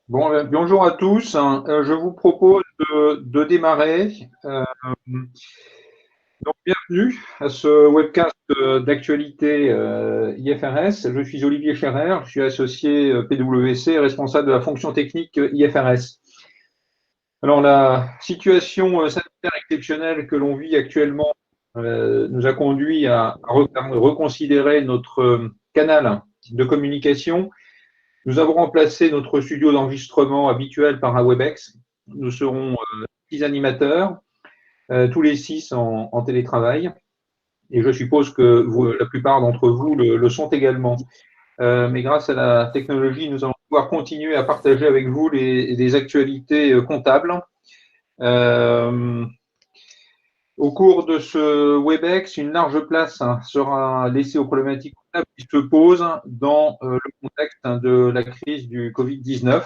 Bonjour à tous. Je vous propose de démarrer. Donc, bienvenue à ce webcast d'actualité IFRS. Je suis Olivier Scherrer, je suis associé PwC et responsable de la fonction technique IFRS. Alors, la situation sanitaire exceptionnelle que l'on vit actuellement nous a conduit à reconsidérer notre canal de communication. Nous avons remplacé notre studio d'enregistrement habituel par un WebEx. Nous serons 6 animateurs, tous les 6 en télétravail. Et je suppose que la plupart d'entre vous le sont également. Mais grâce à la technologie, nous allons pouvoir continuer à partager avec vous les actualités comptables. Au cours de ce WebEx, une large place sera laissée aux problématiques comptables qui se posent dans le contexte de la crise du Covid-19.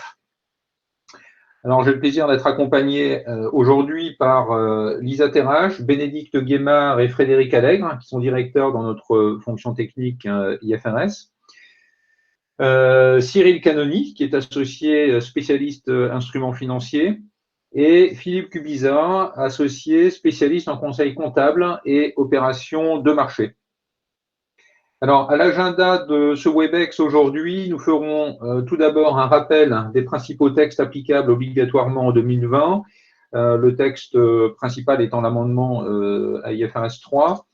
Alors, j'ai le plaisir d'être accompagné aujourd'hui par Lisa Terrache, Bénédicte Guémard et Frédéric Allègre, qui sont directeurs dans notre fonction technique IFRS. Cyril Canoni, qui est associé spécialiste instruments financiers, et Philippe Cubiza, associé spécialiste en conseil comptable et opérations de marché. Alors, à l'agenda de ce WebEx aujourd'hui, nous ferons tout d'abord un rappel des principaux textes applicables obligatoirement en 2020, le texte principal étant l'amendement à IFRS 3.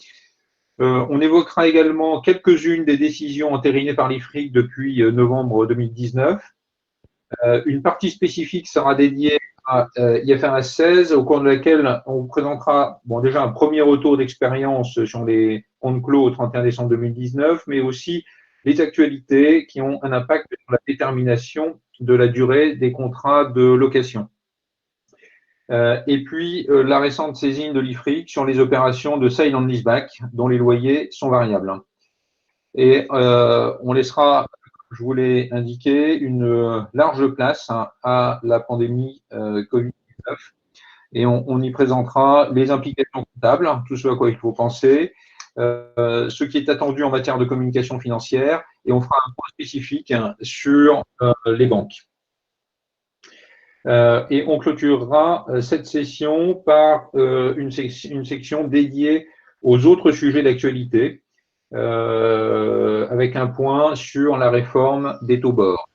On évoquera également quelques-unes des décisions entérinées par l'IFRIC depuis novembre 2019. Une partie spécifique sera dédiée à IFRS 16, au cours de laquelle on vous présentera déjà un premier retour d'expérience sur les comptes clos au 31 décembre 2019, mais aussi les actualités qui ont un impact sur la détermination de la durée des contrats de location. Et puis, la récente saisine de l'IFRIC sur les opérations de sale and leaseback, dont les loyers sont variables. Et on laissera, je vous l'ai indiqué, une large place à la pandémie Covid-19. Et on y présentera les implications comptables, tout ce à quoi il faut penser, ce qui est attendu en matière de communication financière, et on fera un point spécifique sur les banques. Et on clôturera cette session par une section dédiée aux autres sujets d'actualité, avec un point sur la réforme des taux bord.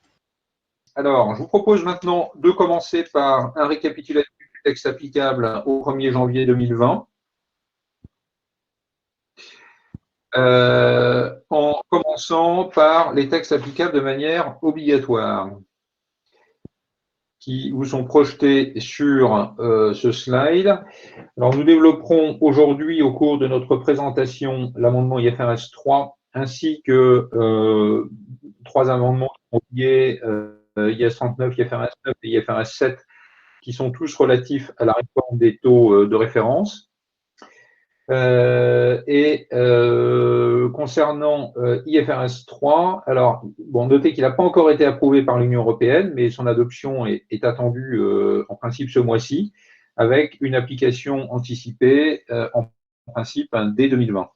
Alors, je vous propose maintenant de commencer par un récapitulatif du texte applicable au 1er janvier 2020. En commençant par les textes applicables de manière obligatoire, qui vous sont projetés sur ce slide. Alors, nous développerons aujourd'hui, au cours de notre présentation, l'amendement IFRS 3, ainsi que 3 amendements liés IAS 39, IFRS 9 et IFRS 7, qui sont tous relatifs à la réforme des taux de référence. Concernant IFRS 3, alors, notez qu'il n'a pas encore été approuvé par l'Union européenne, mais son adoption est attendue en principe ce mois-ci, avec une application anticipée en principe dès 2020.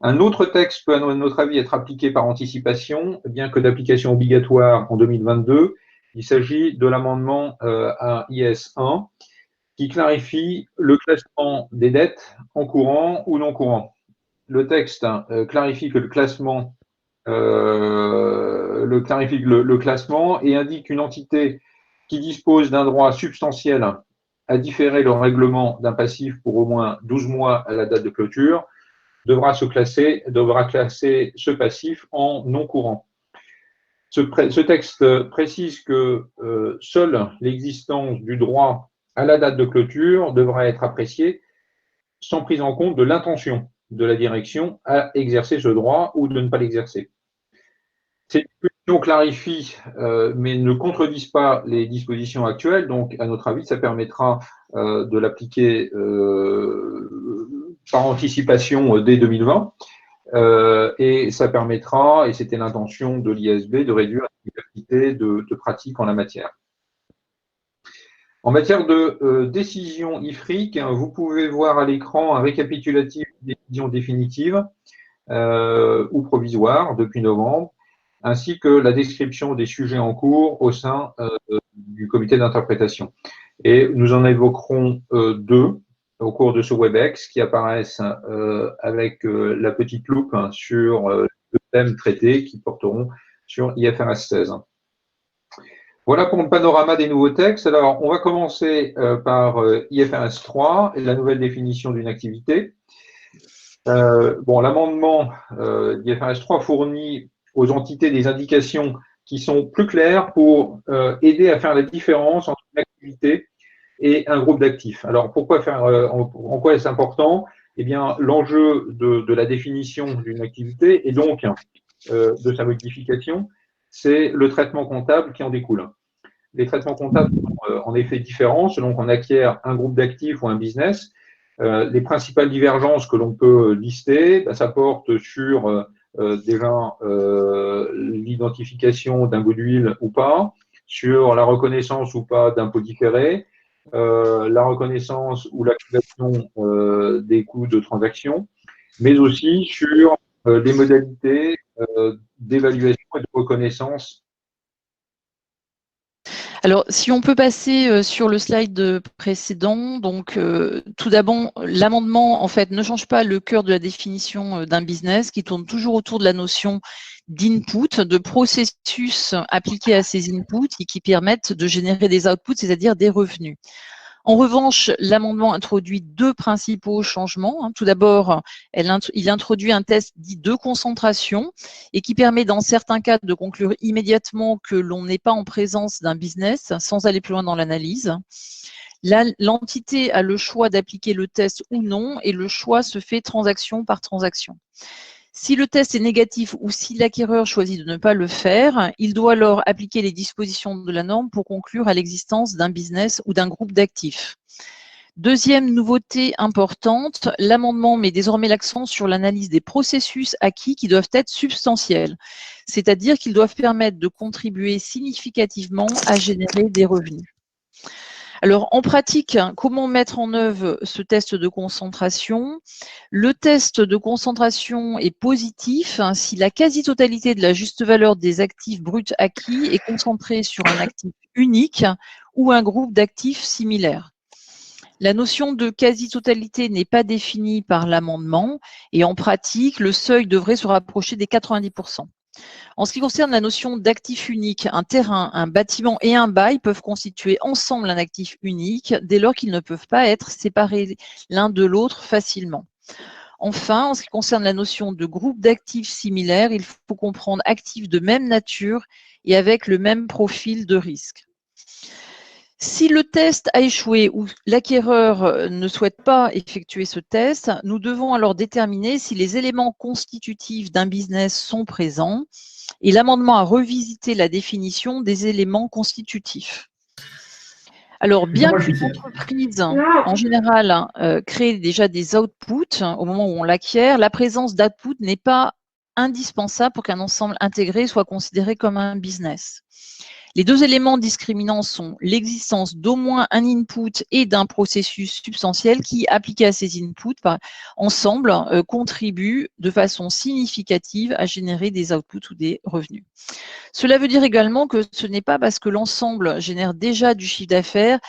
Un autre texte peut, à notre avis, être appliqué par anticipation, bien que d'application obligatoire en 2022. Il s'agit de l'amendement à IS 1, qui clarifie le classement des dettes en courant ou non courant. Le texte clarifie que le classement et indique une entité qui dispose d'un droit substantiel à différer le règlement d'un passif pour au moins 12 mois à la date de clôture devra classer ce passif en non courant. Ce texte précise que seule l'existence du droit à la date de clôture devra être appréciée sans prise en compte de l'intention de la direction à exercer ce droit ou de ne pas l'exercer. Ces dispositions clarifient, mais ne contredisent pas les dispositions actuelles, donc à notre avis, ça permettra de l'appliquer par anticipation dès 2020. Et ça permettra, et c'était l'intention de l'ISB, de réduire la diversité de pratiques en la matière. En matière de décision IFRIC, vous pouvez voir à l'écran un récapitulatif des décisions définitives ou provisoires depuis novembre, ainsi que la description des sujets en cours au sein du comité d'interprétation. Et nous en évoquerons deux au cours de ce WebEx qui apparaissent avec la petite loupe sur le thème traité qui porteront sur IFRS 16. Voilà pour le panorama des nouveaux textes. Alors, on va commencer par IFRS 3 et la nouvelle définition d'une activité. L'amendement d'IFRS 3 fournit aux entités des indications qui sont plus claires pour aider à faire la différence entre une activité et un groupe d'actifs. Alors, pourquoi faire, en quoi est-ce important? Eh bien, l'enjeu de la définition d'une activité et donc de sa modification, c'est le traitement comptable qui en découle. Les traitements comptables sont en effet différents selon qu'on acquiert un groupe d'actifs ou un business. Les principales divergences que l'on peut lister, ça porte sur déjà l'identification d'un goodwill ou pas, sur la reconnaissance ou pas d'impôts différés, la reconnaissance ou l'activation des coûts de transaction, mais aussi sur les modalités d'évaluation et de reconnaissance. Alors, si on peut passer sur le slide précédent, donc tout d'abord, l'amendement en fait ne change pas le cœur de la définition d'un business qui tourne toujours autour de la notion d'input, de processus appliqués à ces inputs et qui permettent de générer des outputs, c'est-à-dire des revenus. En revanche, l'amendement introduit deux principaux changements. Tout d'abord, il introduit un test dit de concentration et qui permet dans certains cas de conclure immédiatement que l'on n'est pas en présence d'un business sans aller plus loin dans l'analyse. L'entité a le choix d'appliquer le test ou non et le choix se fait transaction par transaction. Si le test est négatif ou si l'acquéreur choisit de ne pas le faire, il doit alors appliquer les dispositions de la norme pour conclure à l'existence d'un business ou d'un groupe d'actifs. Deuxième nouveauté importante, l'amendement met désormais l'accent sur l'analyse des processus acquis qui doivent être substantiels, c'est-à-dire qu'ils doivent permettre de contribuer significativement à générer des revenus. Alors, en pratique, comment mettre en œuvre ce test de concentration? Le test de concentration est positif si la quasi-totalité de la juste valeur des actifs bruts acquis est concentrée sur un actif unique ou un groupe d'actifs similaires. La notion de quasi-totalité n'est pas définie par l'amendement et en pratique, le seuil devrait se rapprocher des 90%. En ce qui concerne la notion d'actif unique, un terrain, un bâtiment et un bail peuvent constituer ensemble un actif unique dès lors qu'ils ne peuvent pas être séparés l'un de l'autre facilement. Enfin, en ce qui concerne la notion de groupe d'actifs similaires, il faut comprendre actifs de même nature et avec le même profil de risque. Si le test a échoué ou l'acquéreur ne souhaite pas effectuer ce test, nous devons alors déterminer si les éléments constitutifs d'un business sont présents et l'amendement a revisité la définition des éléments constitutifs. Alors, bien qu'une entreprise, en général, crée déjà des outputs au moment où on l'acquiert, la présence d'outputs n'est pas indispensable pour qu'un ensemble intégré soit considéré comme un business. Les deux éléments discriminants sont l'existence d'au moins un input et d'un processus substantiel qui, appliqué à ces inputs, ensemble, contribuent de façon significative à générer des outputs ou des revenus. Cela veut dire également que ce n'est pas parce que l'ensemble génère déjà du chiffre d'affaires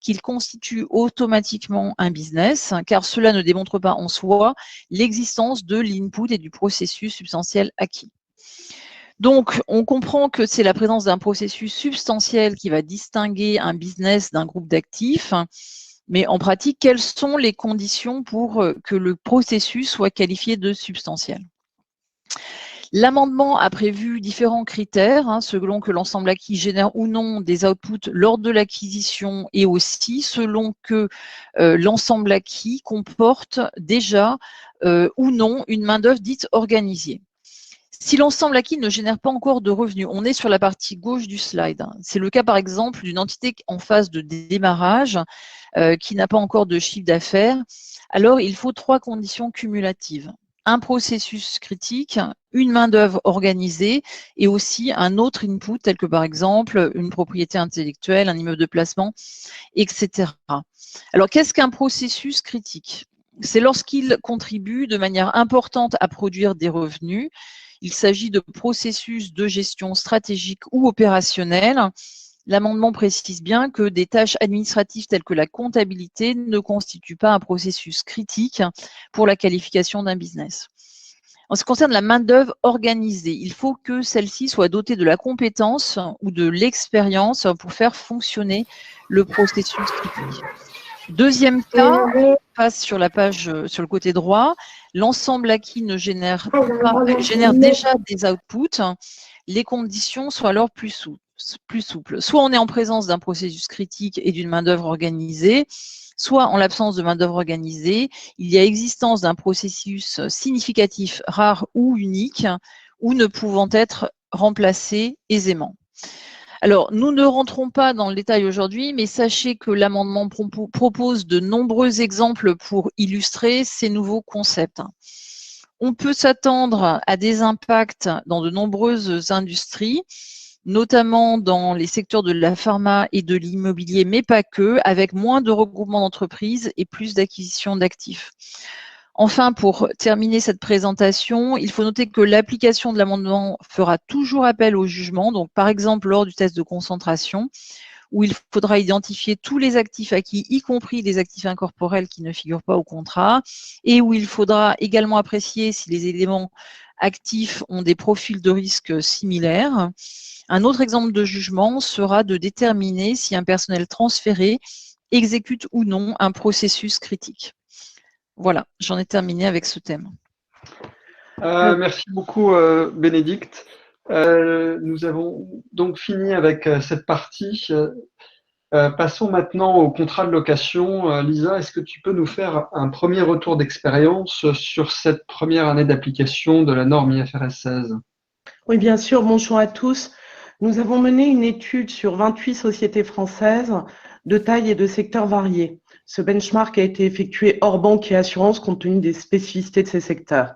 qu'il constitue automatiquement un business, car cela ne démontre pas en soi l'existence de l'input et du processus substantiel acquis. Donc, on comprend que c'est la présence d'un processus substantiel qui va distinguer un business d'un groupe d'actifs, mais en pratique, quelles sont les conditions pour que le processus soit qualifié de substantiel? L'amendement a prévu différents critères, selon que l'ensemble acquis génère ou non des outputs lors de l'acquisition et aussi selon que l'ensemble acquis comporte déjà ou non une main-d'œuvre dite organisée. Si l'ensemble acquis ne génère pas encore de revenus, on est sur la partie gauche du slide. C'est le cas, par exemple, d'une entité en phase de démarrage qui n'a pas encore de chiffre d'affaires. Alors, il faut trois conditions cumulatives. Un processus critique, une main-d'œuvre organisée et aussi un autre input, tel que, par exemple, une propriété intellectuelle, un immeuble de placement, etc. Alors, qu'est-ce qu'un processus critique? C'est lorsqu'il contribue de manière importante à produire des revenus. il s'agit de processus de gestion stratégique ou opérationnelle. L'amendement précise bien que des tâches administratives telles que la comptabilité ne constituent pas un processus critique pour la qualification d'un business. En ce qui concerne la main-d'œuvre organisée, il faut que celle-ci soit dotée de la compétence ou de l'expérience pour faire fonctionner le processus critique. Deuxième cas, on passe sur la page, sur le côté droit, l'ensemble acquis ne génère déjà des outputs, les conditions sont alors plus souples. Soit on est en présence d'un processus critique et d'une main-d'œuvre organisée, soit en l'absence de main-d'œuvre organisée, il y a existence d'un processus significatif, rare ou unique, ou ne pouvant être remplacé aisément. Alors, nous ne rentrons pas dans le détail aujourd'hui, mais sachez que l'amendement propose de nombreux exemples pour illustrer ces nouveaux concepts. On peut s'attendre à des impacts dans de nombreuses industries, notamment dans les secteurs de la pharma et de l'immobilier, mais pas que, avec moins de regroupements d'entreprises et plus d'acquisition d'actifs. Enfin, pour terminer cette présentation, il faut noter que l'application de l'amendement fera toujours appel au jugement, donc par exemple lors du test de concentration, où il faudra identifier tous les actifs acquis, y compris les actifs incorporels qui ne figurent pas au contrat, et où il faudra également apprécier si les éléments actifs ont des profils de risque similaires. Un autre exemple de jugement sera de déterminer si un personnel transféré exécute ou non un processus critique. Voilà, j'en ai terminé avec ce thème. Merci beaucoup, Bénédicte. Nous avons donc fini avec cette partie. Passons maintenant au contrat de location. Lisa, est-ce que tu peux nous faire un premier retour d'expérience sur cette première année d'application de la norme IFRS 16? Oui, bien sûr. Bonjour à tous. Nous avons mené une étude sur 28 sociétés françaises de taille et de secteurs variés. Ce benchmark a été effectué hors banque et assurance compte tenu des spécificités de ces secteurs.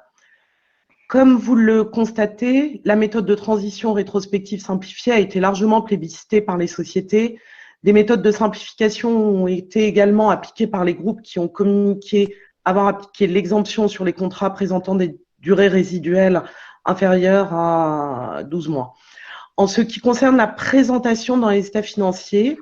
Comme vous le constatez, la méthode de transition rétrospective simplifiée a été largement plébiscitée par les sociétés. Des méthodes de simplification ont été également appliquées par les groupes qui ont communiqué avoir appliqué l'exemption sur les contrats présentant des durées résiduelles inférieures à 12 mois. En ce qui concerne la présentation dans les états financiers,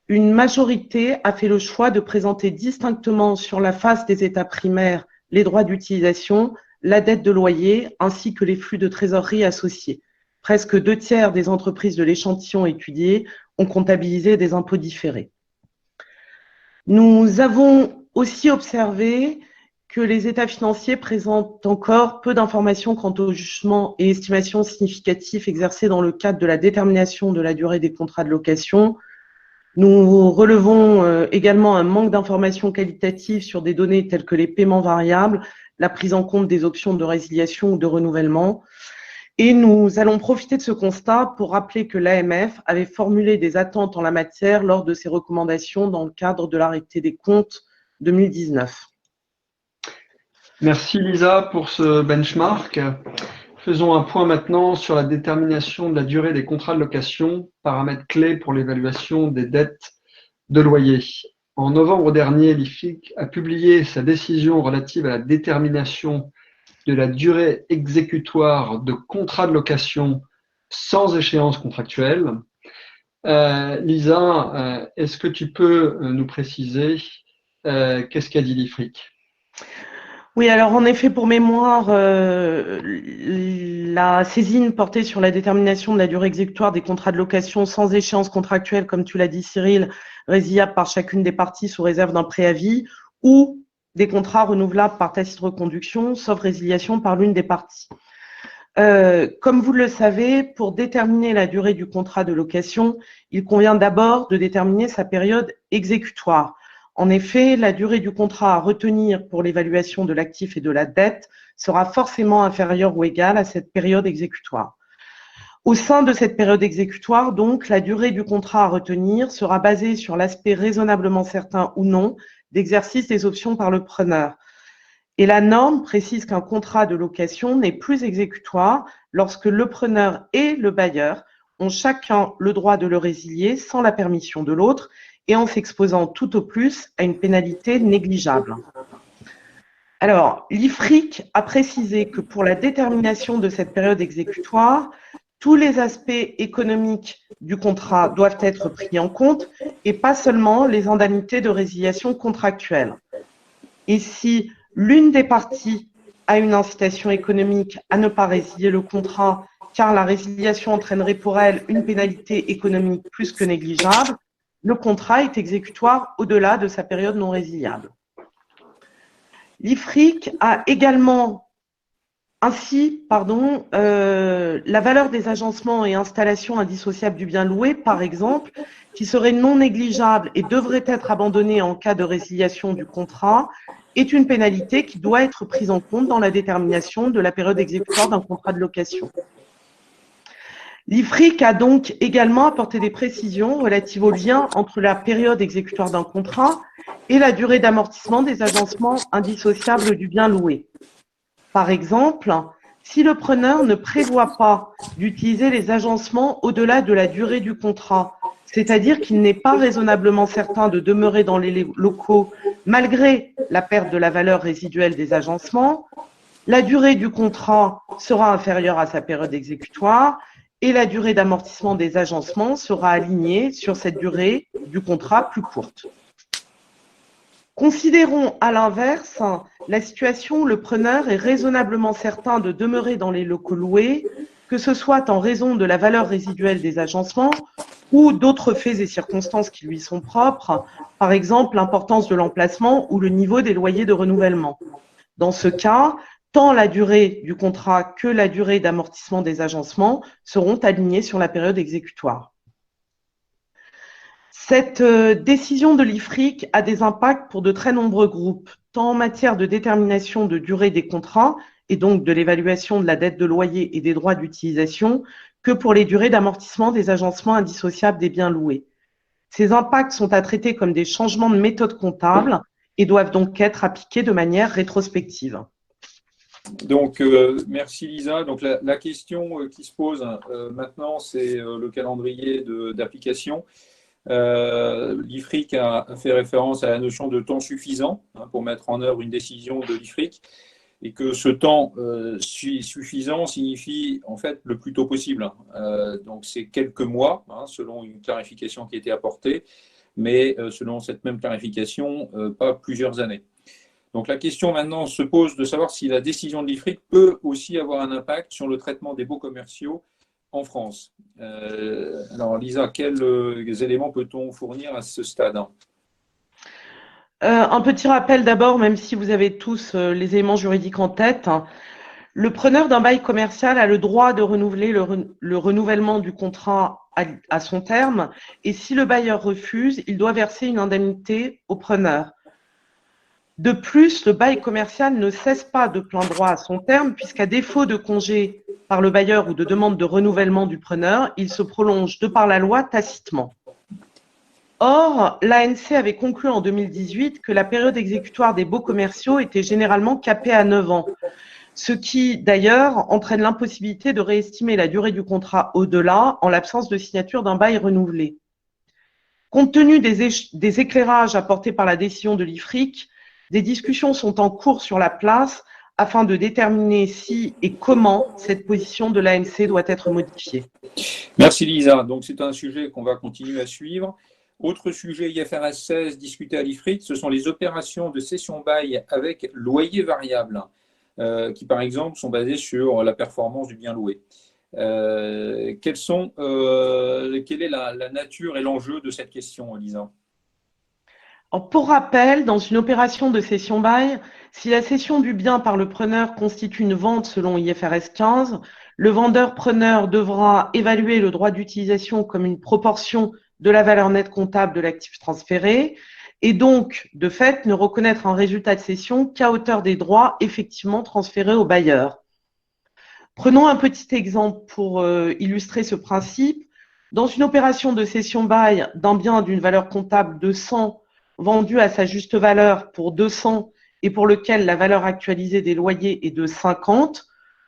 une majorité a fait le choix de présenter distinctement sur la face des états primaires les droits d'utilisation, la dette de loyer ainsi que les flux de trésorerie associés. Presque 2/3 des entreprises de l'échantillon étudié ont comptabilisé des impôts différés. Nous avons aussi observé que les états financiers présentent encore peu d'informations quant aux jugements et estimations significatifs exercés dans le cadre de la détermination de la durée des contrats de location. Nous relevons également un manque d'informations qualitatives sur des données telles que les paiements variables, la prise en compte des options de résiliation ou de renouvellement. Et nous allons profiter de ce constat pour rappeler que l'AMF avait formulé des attentes en la matière lors de ses recommandations dans le cadre de l'arrêté des comptes 2019. Merci Lisa pour ce benchmark. Faisons un point maintenant sur la détermination de la durée des contrats de location, paramètre clé pour l'évaluation des dettes de loyer. En novembre dernier, l'IFIC a publié sa décision relative à la détermination de la durée exécutoire de contrats de location sans échéance contractuelle. Lisa, est-ce que tu peux nous préciser qu'est-ce qu'a dit l'IFRIC? Oui, alors en effet, pour mémoire, la saisine portée sur la détermination de la durée exécutoire des contrats de location sans échéance contractuelle, comme tu l'as dit Cyril, résiliable par chacune des parties sous réserve d'un préavis, ou des contrats renouvelables par tacite reconduction, sauf résiliation par l'une des parties. Comme vous le savez, pour déterminer la durée du contrat de location, il convient d'abord de déterminer sa période exécutoire. En effet, la durée du contrat à retenir pour l'évaluation de l'actif et de la dette sera forcément inférieure ou égale à cette période exécutoire. Au sein de cette période exécutoire, donc, la durée du contrat à retenir sera basée sur l'aspect raisonnablement certain ou non d'exercice des options par le preneur. Et la norme précise qu'un contrat de location n'est plus exécutoire lorsque le preneur et le bailleur ont chacun le droit de le résilier sans la permission de l'autre et en s'exposant tout au plus à une pénalité négligeable. Alors, l'IFRIC a précisé que pour la détermination de cette période exécutoire, tous les aspects économiques du contrat doivent être pris en compte et pas seulement les indemnités de résiliation contractuelle. Et si l'une des parties a une incitation économique à ne pas résilier le contrat, car la résiliation entraînerait pour elle une pénalité économique plus que négligeable, le contrat est exécutoire au-delà de sa période non résiliable. L'IFRIC a également la valeur des agencements et installations indissociables du bien loué, par exemple, qui serait non négligeable et devrait être abandonnée en cas de résiliation du contrat, est une pénalité qui doit être prise en compte dans la détermination de la période exécutoire d'un contrat de location. L'IFRIC a donc également apporté des précisions relatives au lien entre la période exécutoire d'un contrat et la durée d'amortissement des agencements indissociables du bien loué. Par exemple, si le preneur ne prévoit pas d'utiliser les agencements au-delà de la durée du contrat, c'est-à-dire qu'il n'est pas raisonnablement certain de demeurer dans les locaux malgré la perte de la valeur résiduelle des agencements, la durée du contrat sera inférieure à sa période exécutoire et la durée d'amortissement des agencements sera alignée sur cette durée du contrat plus courte. Considérons à l'inverse la situation où le preneur est raisonnablement certain de demeurer dans les locaux loués, que ce soit en raison de la valeur résiduelle des agencements ou d'autres faits et circonstances qui lui sont propres, par exemple l'importance de l'emplacement ou le niveau des loyers de renouvellement. Dans ce cas, tant la durée du contrat que la durée d'amortissement des agencements seront alignés sur la période exécutoire. Cette décision de l'IFRIC a des impacts pour de très nombreux groupes, tant en matière de détermination de durée des contrats et donc de l'évaluation de la dette de loyer et des droits d'utilisation, que pour les durées d'amortissement des agencements indissociables des biens loués. Ces impacts sont à traiter comme des changements de méthode comptable et doivent donc être appliqués de manière rétrospective. Donc, merci Lisa. Donc, la question qui se pose maintenant, c'est le calendrier d'application. L'IFRIC a fait référence à la notion de temps suffisant pour mettre en œuvre une décision de l'IFRIC et que ce temps suffisant signifie en fait le plus tôt possible. Donc, c'est quelques mois selon une clarification qui a été apportée, mais selon cette même clarification, pas plusieurs années. Donc la question maintenant se pose de savoir si la décision de l'IFRIC peut aussi avoir un impact sur le traitement des baux commerciaux en France. Alors Lisa, quels éléments peut-on fournir à ce stade? Un petit rappel d'abord, même si vous avez tous les éléments juridiques en tête. Le preneur d'un bail commercial a le droit de renouveler le renouvellement du contrat à son terme et si le bailleur refuse, il doit verser une indemnité au preneur. De plus, le bail commercial ne cesse pas de plein droit à son terme puisqu'à défaut de congé par le bailleur ou de demande de renouvellement du preneur, il se prolonge de par la loi tacitement. Or, l'ANC avait conclu en 2018 que la période exécutoire des baux commerciaux était généralement capée à 9 ans, ce qui d'ailleurs entraîne l'impossibilité de réestimer la durée du contrat au-delà en l'absence de signature d'un bail renouvelé. Compte tenu des éclairages apportés par la décision de l'IFRIC, des discussions sont en cours sur la place afin de déterminer si et comment cette position de l'ANC doit être modifiée. Merci Lisa. Donc c'est un sujet qu'on va continuer à suivre. Autre sujet IFRS 16 discuté à l'IFRIC, ce sont les opérations de cession-bail avec loyer variable, qui par exemple sont basées sur la performance du bien loué. Quelle est la nature et l'enjeu de cette question, Lisa? Pour rappel, dans une opération de cession-bail, si la cession du bien par le preneur constitue une vente selon IFRS 15, le vendeur-preneur devra évaluer le droit d'utilisation comme une proportion de la valeur nette comptable de l'actif transféré et donc, de fait, ne reconnaître un résultat de cession qu'à hauteur des droits effectivement transférés au bailleur. Prenons un petit exemple pour illustrer ce principe. Dans une opération de cession-bail d'un bien d'une valeur comptable de 100 vendu à sa juste valeur pour 200 et pour lequel la valeur actualisée des loyers est de 50,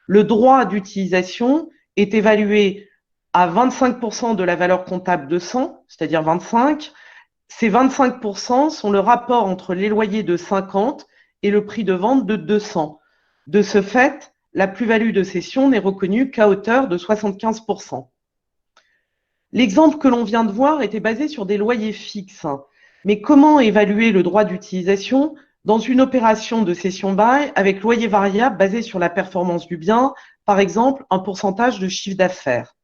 le droit d'utilisation est évalué à 25% de la valeur comptable de 100, c'est-à-dire 25. Ces 25% sont le rapport entre les loyers de 50 et le prix de vente de 200. De ce fait, la plus-value de cession n'est reconnue qu'à hauteur de 75%. L'exemple que l'on vient de voir était basé sur des loyers fixes. Mais comment évaluer le droit d'utilisation dans une opération de cession-bail avec loyer variable basé sur la performance du bien, par exemple un pourcentage de chiffre d'affaires?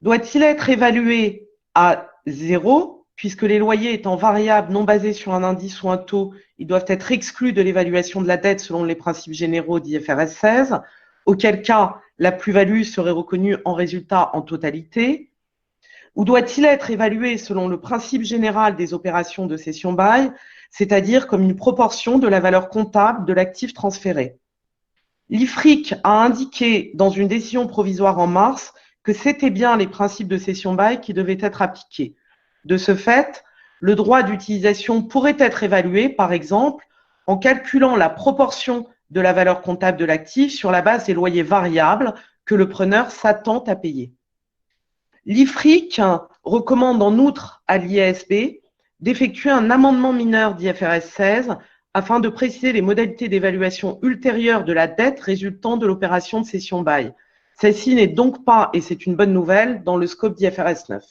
Doit-il être évalué à 0, puisque les loyers étant variables non basés sur un indice ou un taux, ils doivent être exclus de l'évaluation de la dette selon les principes généraux d'IFRS 16, auquel cas la plus-value serait reconnue en résultat en totalité? Ou doit-il être évalué selon le principe général des opérations de cession-bail, c'est-à-dire comme une proportion de la valeur comptable de l'actif transféré? L'IFRIC a indiqué dans une décision provisoire en mars que c'était bien les principes de cession-bail qui devaient être appliqués. De ce fait, le droit d'utilisation pourrait être évalué, par exemple, en calculant la proportion de la valeur comptable de l'actif sur la base des loyers variables que le preneur s'attend à payer. L'IFRIC recommande en outre à l'IASB d'effectuer un amendement mineur d'IFRS 16 afin de préciser les modalités d'évaluation ultérieures de la dette résultant de l'opération de cession-bail. Celle-ci n'est donc pas, et c'est une bonne nouvelle, dans le scope d'IFRS 9.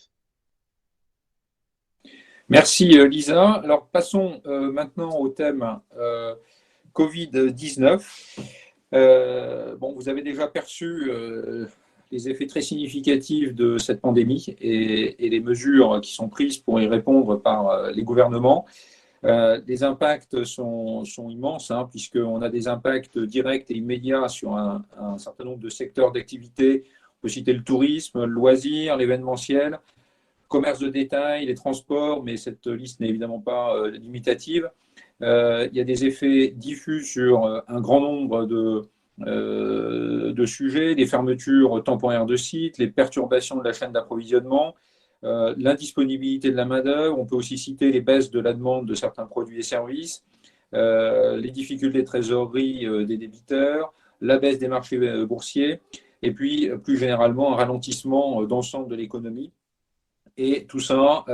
Merci Lisa. Alors passons maintenant au thème Covid-19. Bon, vous avez déjà perçu les effets très significatifs de cette pandémie et les mesures qui sont prises pour y répondre par les gouvernements. Les impacts sont immenses, puisqu'on a des impacts directs et immédiats sur un certain nombre de secteurs d'activité. On peut citer le tourisme, le loisir, l'événementiel, commerce de détail, les transports, mais cette liste n'est évidemment pas limitative. Il y a des effets diffus sur un grand nombre de sujets, des fermetures temporaires de sites, les perturbations de la chaîne d'approvisionnement, l'indisponibilité de la main-d'œuvre. On peut aussi citer les baisses de la demande de certains produits et services, les difficultés de trésorerie des débiteurs, la baisse des marchés boursiers, et puis plus généralement un ralentissement d'ensemble de l'économie. Et tout ça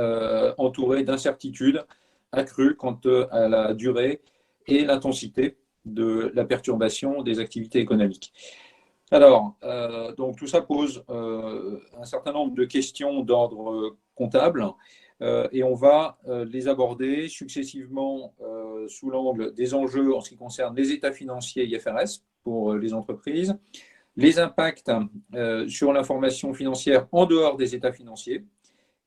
entouré d'incertitudes accrues quant à la durée et l'intensité de la perturbation des activités économiques. Alors, donc tout ça pose un certain nombre de questions d'ordre comptable et on va les aborder successivement sous l'angle des enjeux en ce qui concerne les états financiers IFRS pour les entreprises, les impacts sur l'information financière en dehors des états financiers,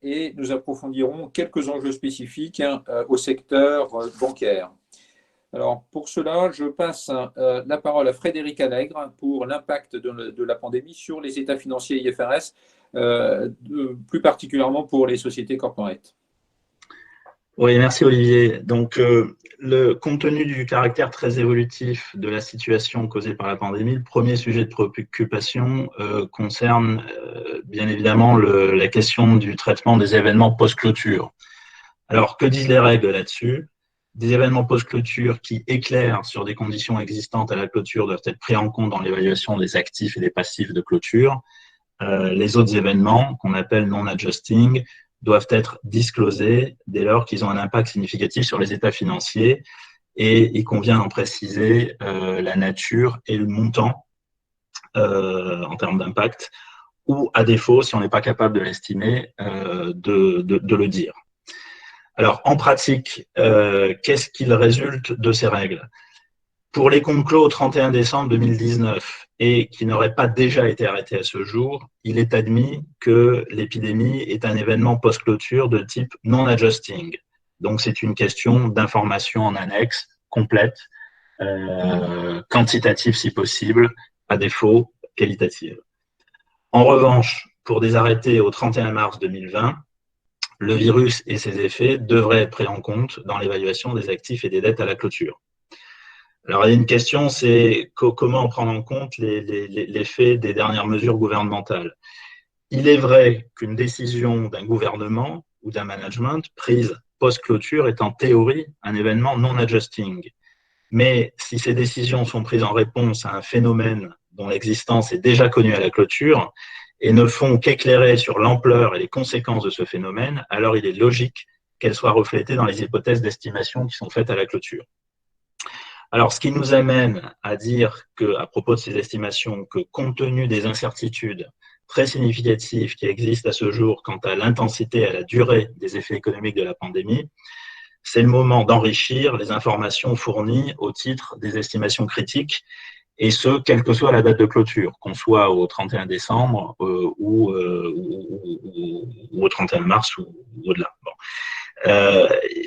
et nous approfondirons quelques enjeux spécifiques au secteur bancaire. Alors, pour cela, je passe la parole à Frédéric Allègre pour l'impact de la pandémie sur les états financiers IFRS, plus particulièrement pour les sociétés corporate. Oui, merci Olivier. Donc, compte tenu du caractère très évolutif de la situation causée par la pandémie, le premier sujet de préoccupation concerne bien évidemment la question du traitement des événements post-clôture. Alors, que disent les règles là-dessus? Des événements post-clôture qui éclairent sur des conditions existantes à la clôture doivent être pris en compte dans l'évaluation des actifs et des passifs de clôture. Les autres événements, qu'on appelle non-adjusting, doivent être disclosés dès lors qu'ils ont un impact significatif sur les états financiers, et il convient d'en préciser la nature et le montant en termes d'impact, ou à défaut, si on n'est pas capable de l'estimer, de le dire. Alors, en pratique, qu'est-ce qu'il résulte de ces règles? Pour les comptes clos au 31 décembre 2019 et qui n'auraient pas déjà été arrêtés à ce jour, il est admis que l'épidémie est un événement post-clôture de type non-adjusting. Donc, c'est une question d'information en annexe, complète, quantitative si possible, à défaut, qualitative. En revanche, pour des arrêtés au 31 mars 2020, le virus et ses effets devraient être pris en compte dans l'évaluation des actifs et des dettes à la clôture. Alors, il y a une question, c'est comment prendre en compte l'effet des dernières mesures gouvernementales. Il est vrai qu'une décision d'un gouvernement ou d'un management prise post-clôture est en théorie un événement non-adjusting. Mais si ces décisions sont prises en réponse à un phénomène dont l'existence est déjà connue à la clôture et ne font qu'éclairer sur l'ampleur et les conséquences de ce phénomène, alors il est logique qu'elles soient reflétées dans les hypothèses d'estimation qui sont faites à la clôture. Alors, ce qui nous amène à dire à propos de ces estimations, que compte tenu des incertitudes très significatives qui existent à ce jour quant à l'intensité et à la durée des effets économiques de la pandémie, c'est le moment d'enrichir les informations fournies au titre des estimations critiques, et ce, quelle que soit la date de clôture, qu'on soit au 31 décembre ou au 31 mars ou au-delà. Bon.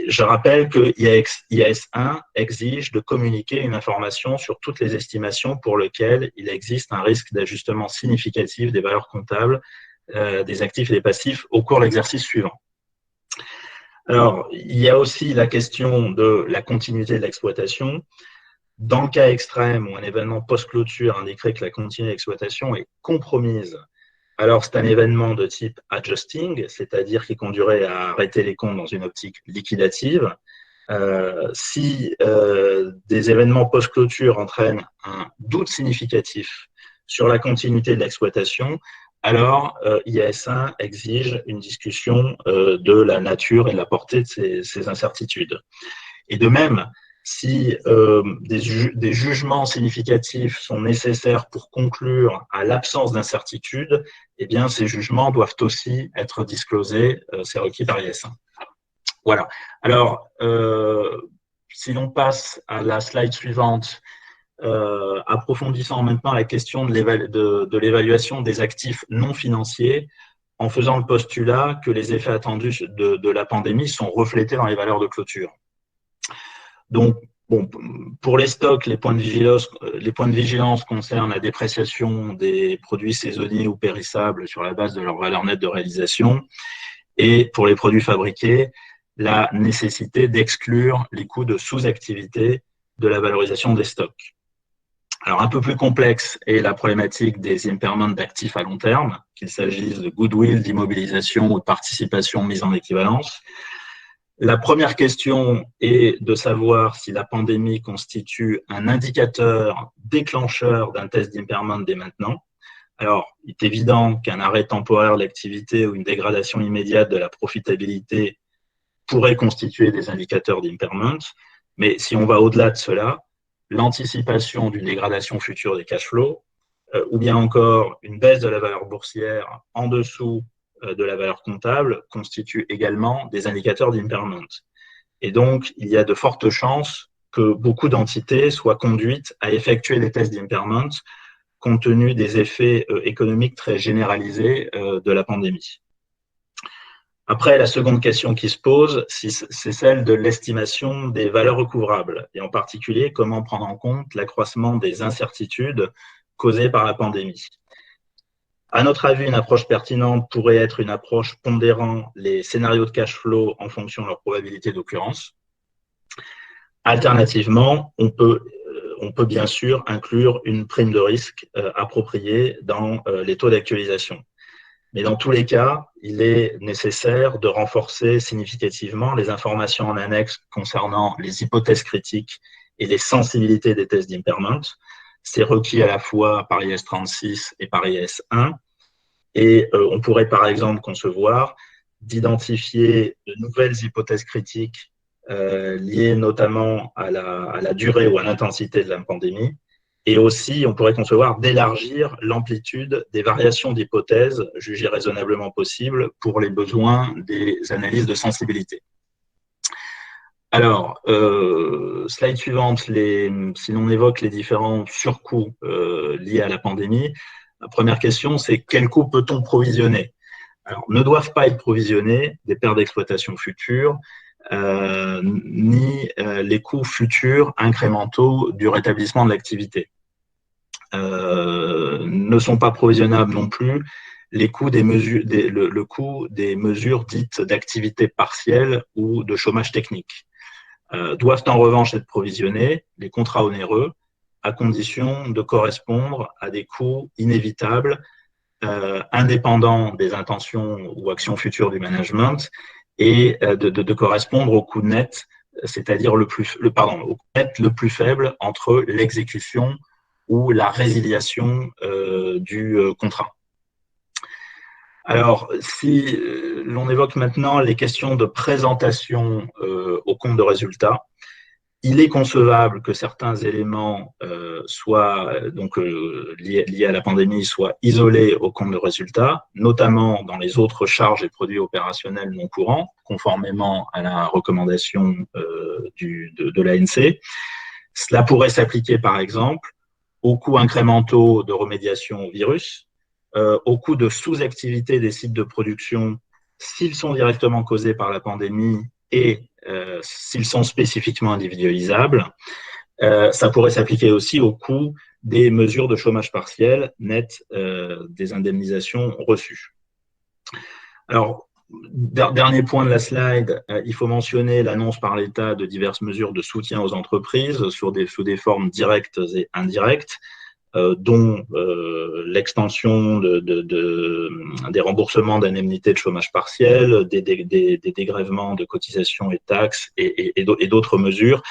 Je rappelle que IAS1 exige de communiquer une information sur toutes les estimations pour lesquelles il existe un risque d'ajustement significatif des valeurs comptables des actifs et des passifs au cours de l'exercice suivant. Alors, il y a aussi la question de la continuité de l'exploitation. Dans le cas extrême où un événement post-clôture indiquerait que la continuité d'exploitation est compromise, alors c'est un événement de type adjusting, c'est-à-dire qui conduirait à arrêter les comptes dans une optique liquidative. Si des événements post-clôture entraînent un doute significatif sur la continuité de l'exploitation, alors IAS1 exige une discussion de la nature et de la portée de ces incertitudes. Et de même, si des jugements significatifs sont nécessaires pour conclure à l'absence d'incertitude, eh bien, ces jugements doivent aussi être disclosés, c'est requis par IAS1. Voilà. Alors, si l'on passe à la slide suivante, approfondissant maintenant la question de l'évaluation des actifs non financiers, en faisant le postulat que les effets attendus de la pandémie sont reflétés dans les valeurs de clôture. Donc, bon, pour les stocks, les points de vigilance concernent la dépréciation des produits saisonniers ou périssables sur la base de leur valeur nette de réalisation. Et pour les produits fabriqués, la nécessité d'exclure les coûts de sous-activité de la valorisation des stocks. Alors, un peu plus complexe est la problématique des impairments d'actifs à long terme, qu'il s'agisse de goodwill, d'immobilisation ou de participation mise en équivalence. La première question est de savoir si la pandémie constitue un indicateur déclencheur d'un test d'impairment dès maintenant. Alors, il est évident qu'un arrêt temporaire de l'activité ou une dégradation immédiate de la profitabilité pourrait constituer des indicateurs d'impairment, mais si on va au-delà de cela, l'anticipation d'une dégradation future des cash flows, ou bien encore une baisse de la valeur boursière en dessous de la valeur comptable, constitue également des indicateurs d'impairment. Et donc, il y a de fortes chances que beaucoup d'entités soient conduites à effectuer des tests d'impairment compte tenu des effets économiques très généralisés de la pandémie. Après, la seconde question qui se pose, c'est celle de l'estimation des valeurs recouvrables, et en particulier, comment prendre en compte l'accroissement des incertitudes causées par la pandémie. À notre avis, une approche pertinente pourrait être une approche pondérant les scénarios de cash flow en fonction de leur probabilité d'occurrence. Alternativement, on peut bien sûr inclure une prime de risque appropriée dans les taux d'actualisation. Mais dans tous les cas, il est nécessaire de renforcer significativement les informations en annexe concernant les hypothèses critiques et les sensibilités des tests d'impairment. C'est requis à la fois par IAS 36 et par IAS 1. Et on pourrait par exemple concevoir d'identifier de nouvelles hypothèses critiques liées notamment à la durée ou à l'intensité de la pandémie. Et aussi, on pourrait concevoir d'élargir l'amplitude des variations d'hypothèses jugées raisonnablement possibles pour les besoins des analyses de sensibilité. Alors, slide suivante, si l'on évoque les différents surcoûts liés à la pandémie, la première question, c'est quels coûts peut-on provisionner? Alors, ne doivent pas être provisionnés des pertes d'exploitation futures, ni les coûts futurs incrémentaux du rétablissement de l'activité. Ne sont pas provisionnables non plus les coûts le coût des mesures dites d'activité partielle ou de chômage technique. Doivent en revanche être provisionnés les contrats onéreux à condition de correspondre à des coûts inévitables, indépendants des intentions ou actions futures du management et de correspondre au coût net, c'est-à-dire au coût net le plus faible entre l'exécution ou la résiliation du contrat. Alors, si l'on évoque maintenant les questions de présentation au compte de résultat, Il est concevable que certains éléments liés à la pandémie soient isolés au compte de résultat, notamment dans les autres charges et produits opérationnels non courants, conformément à la recommandation de l'ANC. Cela pourrait s'appliquer, par exemple, aux coûts incrémentaux de remédiation au virus, aux coûts de sous-activité des sites de production s'ils sont directement causés par la pandémie et s'ils sont spécifiquement individualisables. Ça pourrait s'appliquer aussi au coût des mesures de chômage partiel net des indemnisations reçues. Alors, dernier point de la slide, il faut mentionner l'annonce par l'État de diverses mesures de soutien aux entreprises sous des formes directes et indirectes, dont l'extension des remboursements d'indemnités de chômage partiel, des dégrèvements de cotisations et taxes et d'autres mesures.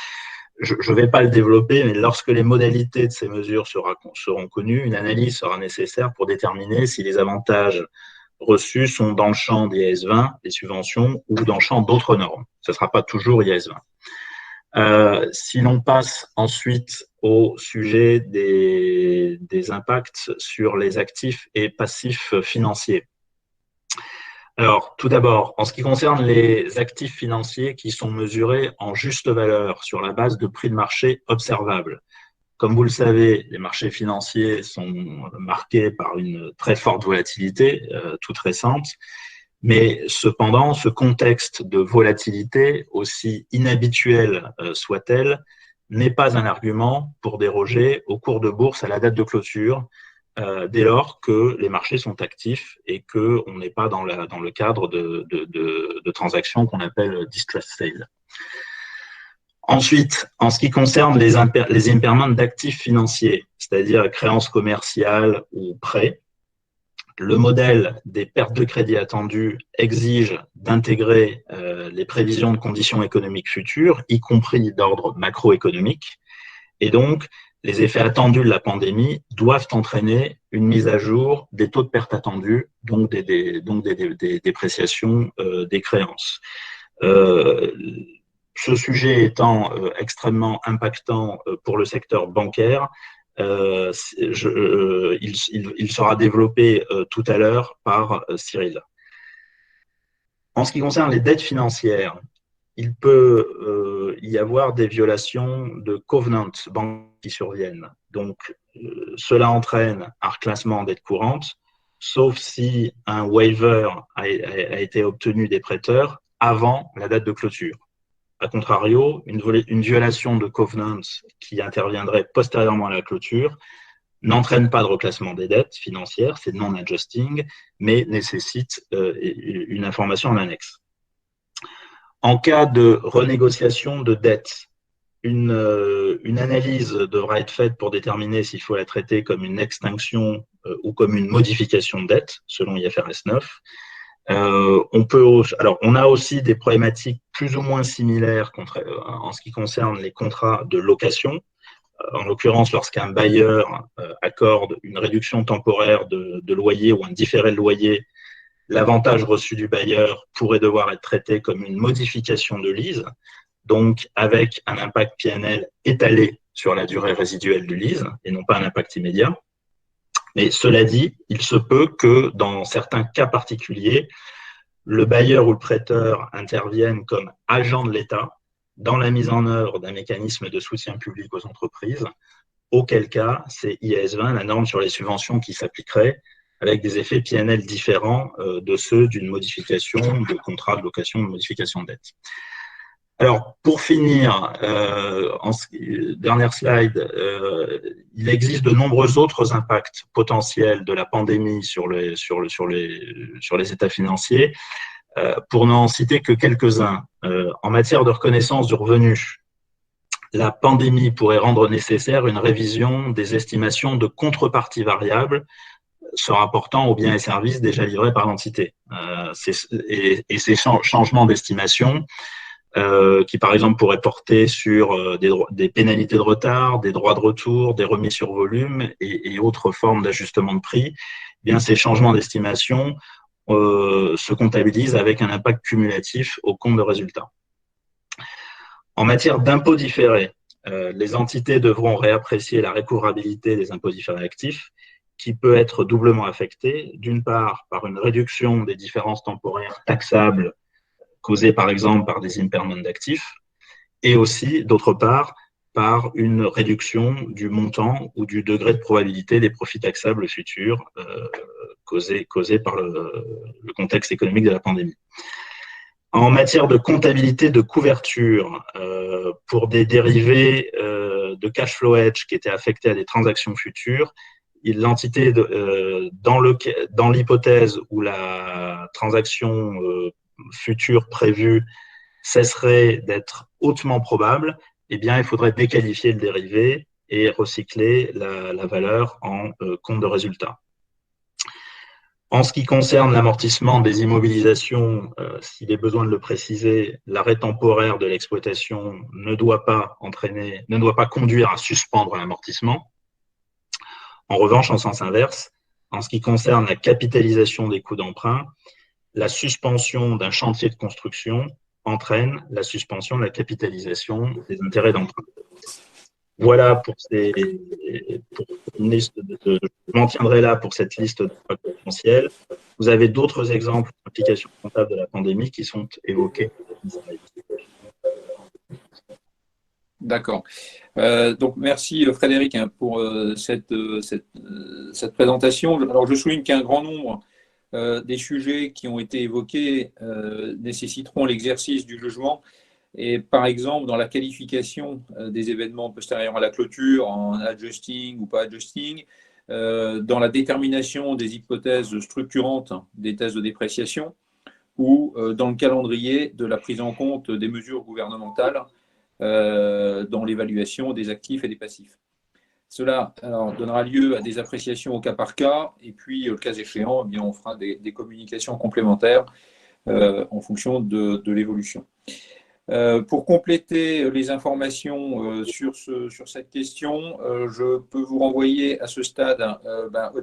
Je ne vais pas le développer, mais lorsque les modalités de ces mesures seront connues, une analyse sera nécessaire pour déterminer si les avantages reçus sont dans le champ des IAS 20, des subventions, ou dans le champ d'autres normes. Ce ne sera pas toujours IAS 20. Si l'on passe ensuite au sujet des impacts sur les actifs et passifs financiers. Alors, tout d'abord, en ce qui concerne les actifs financiers qui sont mesurés en juste valeur sur la base de prix de marché observables. Comme vous le savez, les marchés financiers sont marqués par une très forte volatilité, toute récente. Mais cependant, ce contexte de volatilité, aussi inhabituel soit-elle, n'est pas un argument pour déroger au cours de bourse à la date de clôture, dès lors que les marchés sont actifs et qu'on n'est pas dans le cadre de transactions qu'on appelle distress sale. Ensuite, en ce qui concerne les impairments d'actifs financiers, c'est-à-dire créances commerciales ou prêts, le modèle des pertes de crédit attendues exige d'intégrer les prévisions de conditions économiques futures, y compris d'ordre macroéconomique, et donc les effets attendus de la pandémie doivent entraîner une mise à jour des taux de perte attendus, donc des dépréciations des créances. Ce sujet étant extrêmement impactant pour le secteur bancaire, il sera développé tout à l'heure par Cyril. En ce qui concerne les dettes financières, il peut y avoir des violations de covenants bancaires qui surviennent. Donc, cela entraîne un reclassement en dette courante, sauf si un waiver a été obtenu des prêteurs avant la date de clôture. A contrario, une violation de covenants qui interviendrait postérieurement à la clôture n'entraîne pas de reclassement des dettes financières, c'est non-adjusting, mais nécessite une information en annexe. En cas de renégociation de dette, une analyse devra être faite pour déterminer s'il faut la traiter comme une extinction ou comme une modification de dette, selon IFRS 9. On a aussi des problématiques plus ou moins similaires en ce qui concerne les contrats de location. En l'occurrence, lorsqu'un bailleur accorde une réduction temporaire de loyer ou un différé de loyer, l'avantage reçu du bailleur pourrait devoir être traité comme une modification de lease, donc avec un impact PNL étalé sur la durée résiduelle du lease et non pas un impact immédiat. Mais cela dit, il se peut que dans certains cas particuliers, le bailleur ou le prêteur intervienne comme agent de l'État dans la mise en œuvre d'un mécanisme de soutien public aux entreprises, auquel cas c'est IAS 20, la norme sur les subventions qui s'appliquerait, avec des effets PNL différents de ceux d'une modification de contrat de location, de modification de dette. Alors, pour finir, dernière slide, il existe de nombreux autres impacts potentiels de la pandémie sur les états financiers. Pour n'en citer que quelques-uns, en matière de reconnaissance du revenu, la pandémie pourrait rendre nécessaire une révision des estimations de contrepartie variable se rapportant aux biens et services déjà livrés par l'entité. Et ces changements d'estimation qui, par exemple, pourraient porter sur des pénalités de retard, des droits de retour, des remises sur volume et autres formes d'ajustement de prix, eh bien, ces changements d'estimation se comptabilisent avec un impact cumulatif au compte de résultat. En matière d'impôts différés, les entités devront réapprécier la recouvrabilité des impôts différés actifs, qui peut être doublement affectée, d'une part par une réduction des différences temporaires taxables causées par exemple par des impairments d'actifs, et aussi, d'autre part, par une réduction du montant ou du degré de probabilité des profits taxables futurs causés par le contexte économique de la pandémie. En matière de comptabilité de couverture, pour des dérivés de cash flow hedge qui étaient affectés à des transactions futures, l'entité, dans l'hypothèse où la transaction future prévue cesserait d'être hautement probable, eh bien, il faudrait déqualifier le dérivé et recycler la valeur en compte de résultat. En ce qui concerne l'amortissement des immobilisations, s'il est besoin de le préciser, l'arrêt temporaire de l'exploitation ne doit pas conduire à suspendre l'amortissement. En revanche, en sens inverse, en ce qui concerne la capitalisation des coûts d'emprunt, la suspension d'un chantier de construction entraîne la suspension de la capitalisation des intérêts d'emprunt. Voilà pour une liste je m'en tiendrai là pour cette liste de droits potentiels. Vous avez d'autres exemples d'applications comptables de la pandémie qui sont évoqués. D'accord. Donc merci Frédéric pour cette présentation. Alors je souligne qu'un grand nombre des sujets qui ont été évoqués nécessiteront l'exercice du jugement. Et par exemple, dans la qualification des événements postérieurs à la clôture, en adjusting ou pas adjusting, dans la détermination des hypothèses structurantes des tests de dépréciation, ou dans le calendrier de la prise en compte des mesures gouvernementales dans l'évaluation des actifs et des passifs. Cela donnera lieu à des appréciations au cas par cas, et puis, le cas échéant, eh bien, on fera des communications complémentaires en fonction de l'évolution. Pour compléter les informations sur cette question, je peux vous renvoyer à ce stade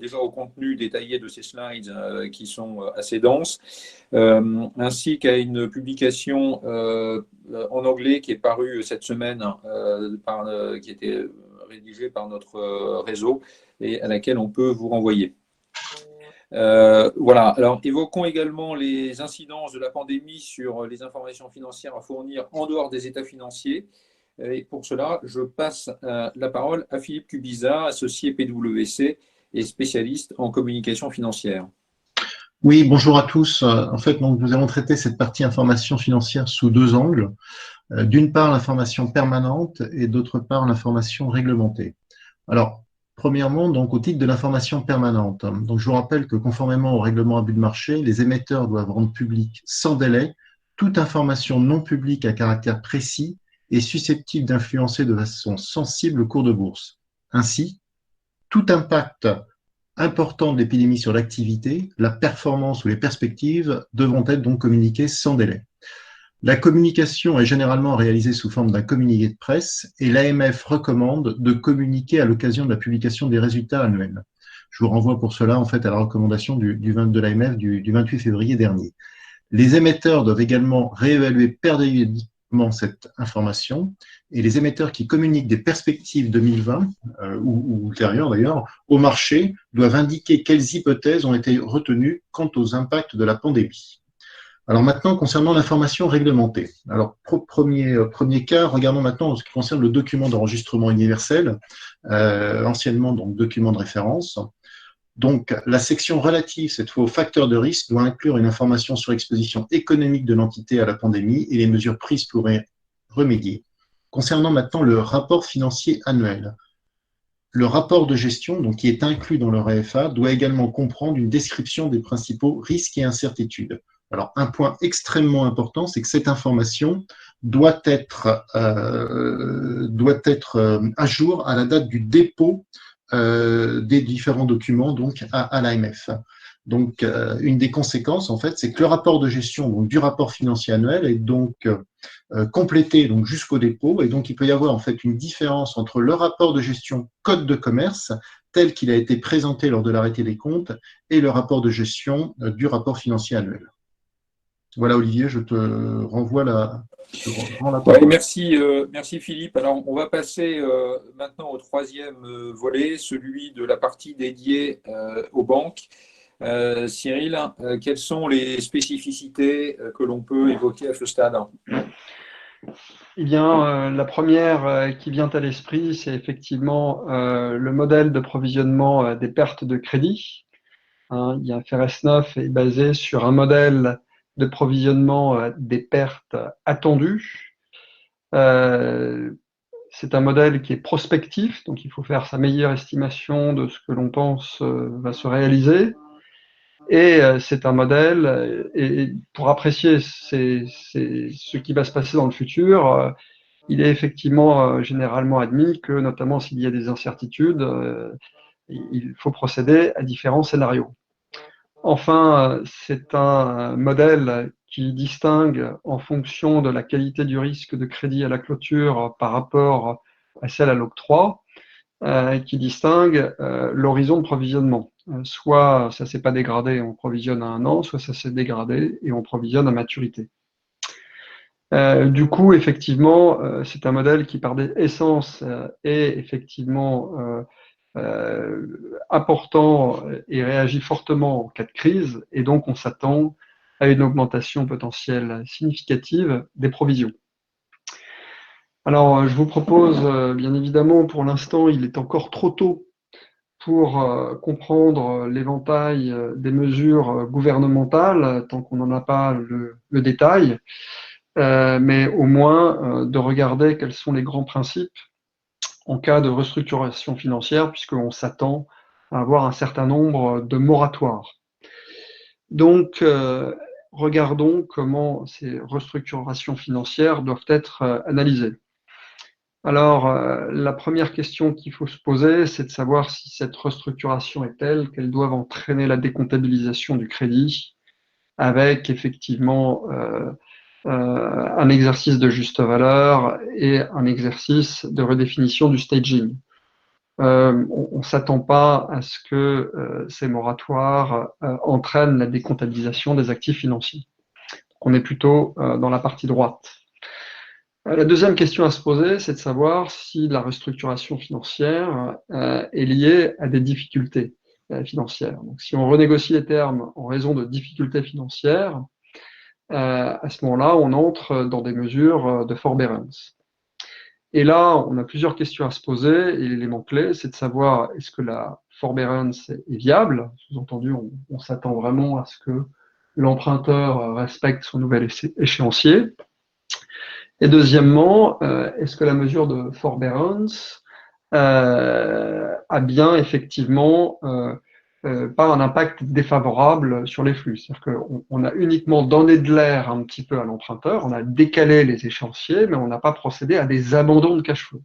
déjà au contenu détaillé de ces slides qui sont assez denses, ainsi qu'à une publication en anglais qui est parue cette semaine, qui a été rédigée par notre réseau et à laquelle on peut vous renvoyer. Voilà, alors évoquons également les incidences de la pandémie sur les informations financières à fournir en dehors des états financiers. Et pour cela, je passe la parole à Philippe Cubiza, associé PwC et spécialiste en communication financière. Oui, bonjour à tous. En fait, donc, nous allons traiter cette partie information financière sous deux angles. D'une part, l'information permanente et d'autre part, l'information réglementée. Alors, premièrement, donc, au titre de l'information permanente, donc, je vous rappelle que conformément au règlement abus de marché, les émetteurs doivent rendre public sans délai toute information non publique à caractère précis et susceptible d'influencer de façon sensible le cours de bourse. Ainsi, tout impact important de l'épidémie sur l'activité, la performance ou les perspectives devront être donc communiquées sans délai. La communication est généralement réalisée sous forme d'un communiqué de presse et l'AMF recommande de communiquer à l'occasion de la publication des résultats annuels. Je vous renvoie pour cela en fait à la recommandation de l'AMF du 28 février dernier. Les émetteurs doivent également réévaluer périodiquement cette information et les émetteurs qui communiquent des perspectives 2020 ou ultérieures d'ailleurs au marché doivent indiquer quelles hypothèses ont été retenues quant aux impacts de la pandémie. Alors maintenant, concernant l'information réglementée. Alors, premier cas, regardons maintenant en ce qui concerne le document d'enregistrement universel, anciennement donc document de référence. Donc, la section relative, cette fois, aux facteurs de risque, doit inclure une information sur l'exposition économique de l'entité à la pandémie et les mesures prises pour y remédier. Concernant maintenant le rapport financier annuel, le rapport de gestion, donc, qui est inclus dans le RFA, doit également comprendre une description des principaux risques et incertitudes. Alors, un point extrêmement important, c'est que cette information doit être à jour à la date du dépôt des différents documents donc à l'AMF. Donc, une des conséquences, en fait, c'est que le rapport de gestion donc, du rapport financier annuel est donc complété donc, jusqu'au dépôt. Et donc, il peut y avoir en fait une différence entre le rapport de gestion code de commerce tel qu'il a été présenté lors de l'arrêté des comptes et le rapport de gestion du rapport financier annuel. Voilà, Olivier, je te renvoie je rends la Ouais, parole. merci Philippe. Alors, on va passer maintenant au troisième volet, celui de la partie dédiée aux banques. Cyril, quelles sont les spécificités que l'on peut évoquer à ce stade? Eh bien, la première qui vient à l'esprit, c'est effectivement le modèle de provisionnement des pertes de crédit. Hein, IFRS 9 est basé sur un modèle de provisionnement des pertes attendues. C'est un modèle qui est prospectif, donc il faut faire sa meilleure estimation de ce que l'on pense va se réaliser. Et c'est un modèle, et pour apprécier ce qui va se passer dans le futur, il est effectivement généralement admis que, notamment s'il y a des incertitudes, il faut procéder à différents scénarios. Enfin, c'est un modèle qui distingue en fonction de la qualité du risque de crédit à la clôture par rapport à celle à l'octroi, qui distingue l'horizon de provisionnement. Soit ça ne s'est pas dégradé, on provisionne à 1 an, soit ça s'est dégradé et on provisionne à maturité. Du coup, effectivement, c'est un modèle qui, par essence, est effectivement important et réagit fortement en cas de crise, et donc on s'attend à une augmentation potentielle significative des provisions. Alors, je vous propose, bien évidemment, pour l'instant, il est encore trop tôt pour comprendre l'éventail des mesures gouvernementales, tant qu'on n'en a pas le détail, mais au moins de regarder quels sont les grands principes en cas de restructuration financière, puisqu'on s'attend à avoir un certain nombre de moratoires. Donc, regardons comment ces restructurations financières doivent être analysées. Alors, la première question qu'il faut se poser, c'est de savoir si cette restructuration est telle qu'elle doit entraîner la décomptabilisation du crédit, avec effectivement un exercice de juste valeur et un exercice de redéfinition du staging. On ne s'attend pas à ce que ces moratoires entraînent la décomptabilisation des actifs financiers. On est plutôt dans la partie droite. La deuxième question à se poser, c'est de savoir si la restructuration financière est liée à des difficultés financières. Donc, si on renégocie les termes en raison de difficultés financières, à ce moment-là, on entre dans des mesures de forbearance. Et là, on a plusieurs questions à se poser, et l'élément clé, c'est de savoir est-ce que la forbearance est viable. Sous-entendu, on s'attend vraiment à ce que l'emprunteur respecte son nouvel échéancier. Et deuxièmement, est-ce que la mesure de forbearance a bien effectivement pas un impact défavorable sur les flux? C'est-à-dire qu'on a uniquement donné de l'air un petit peu à l'emprunteur, on a décalé les échéanciers, mais on n'a pas procédé à des abandons de cash flow.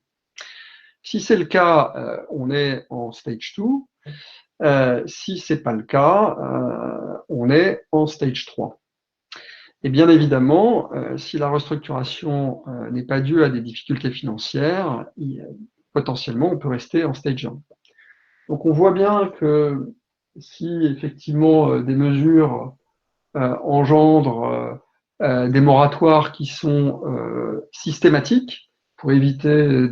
Si c'est le cas, on est en stage 2. Si ce n'est pas le cas, on est en stage 3. Et bien évidemment, si la restructuration n'est pas due à des difficultés financières, potentiellement, on peut rester en stage 1. Donc on voit bien que si effectivement des mesures engendrent des moratoires qui sont systématiques pour éviter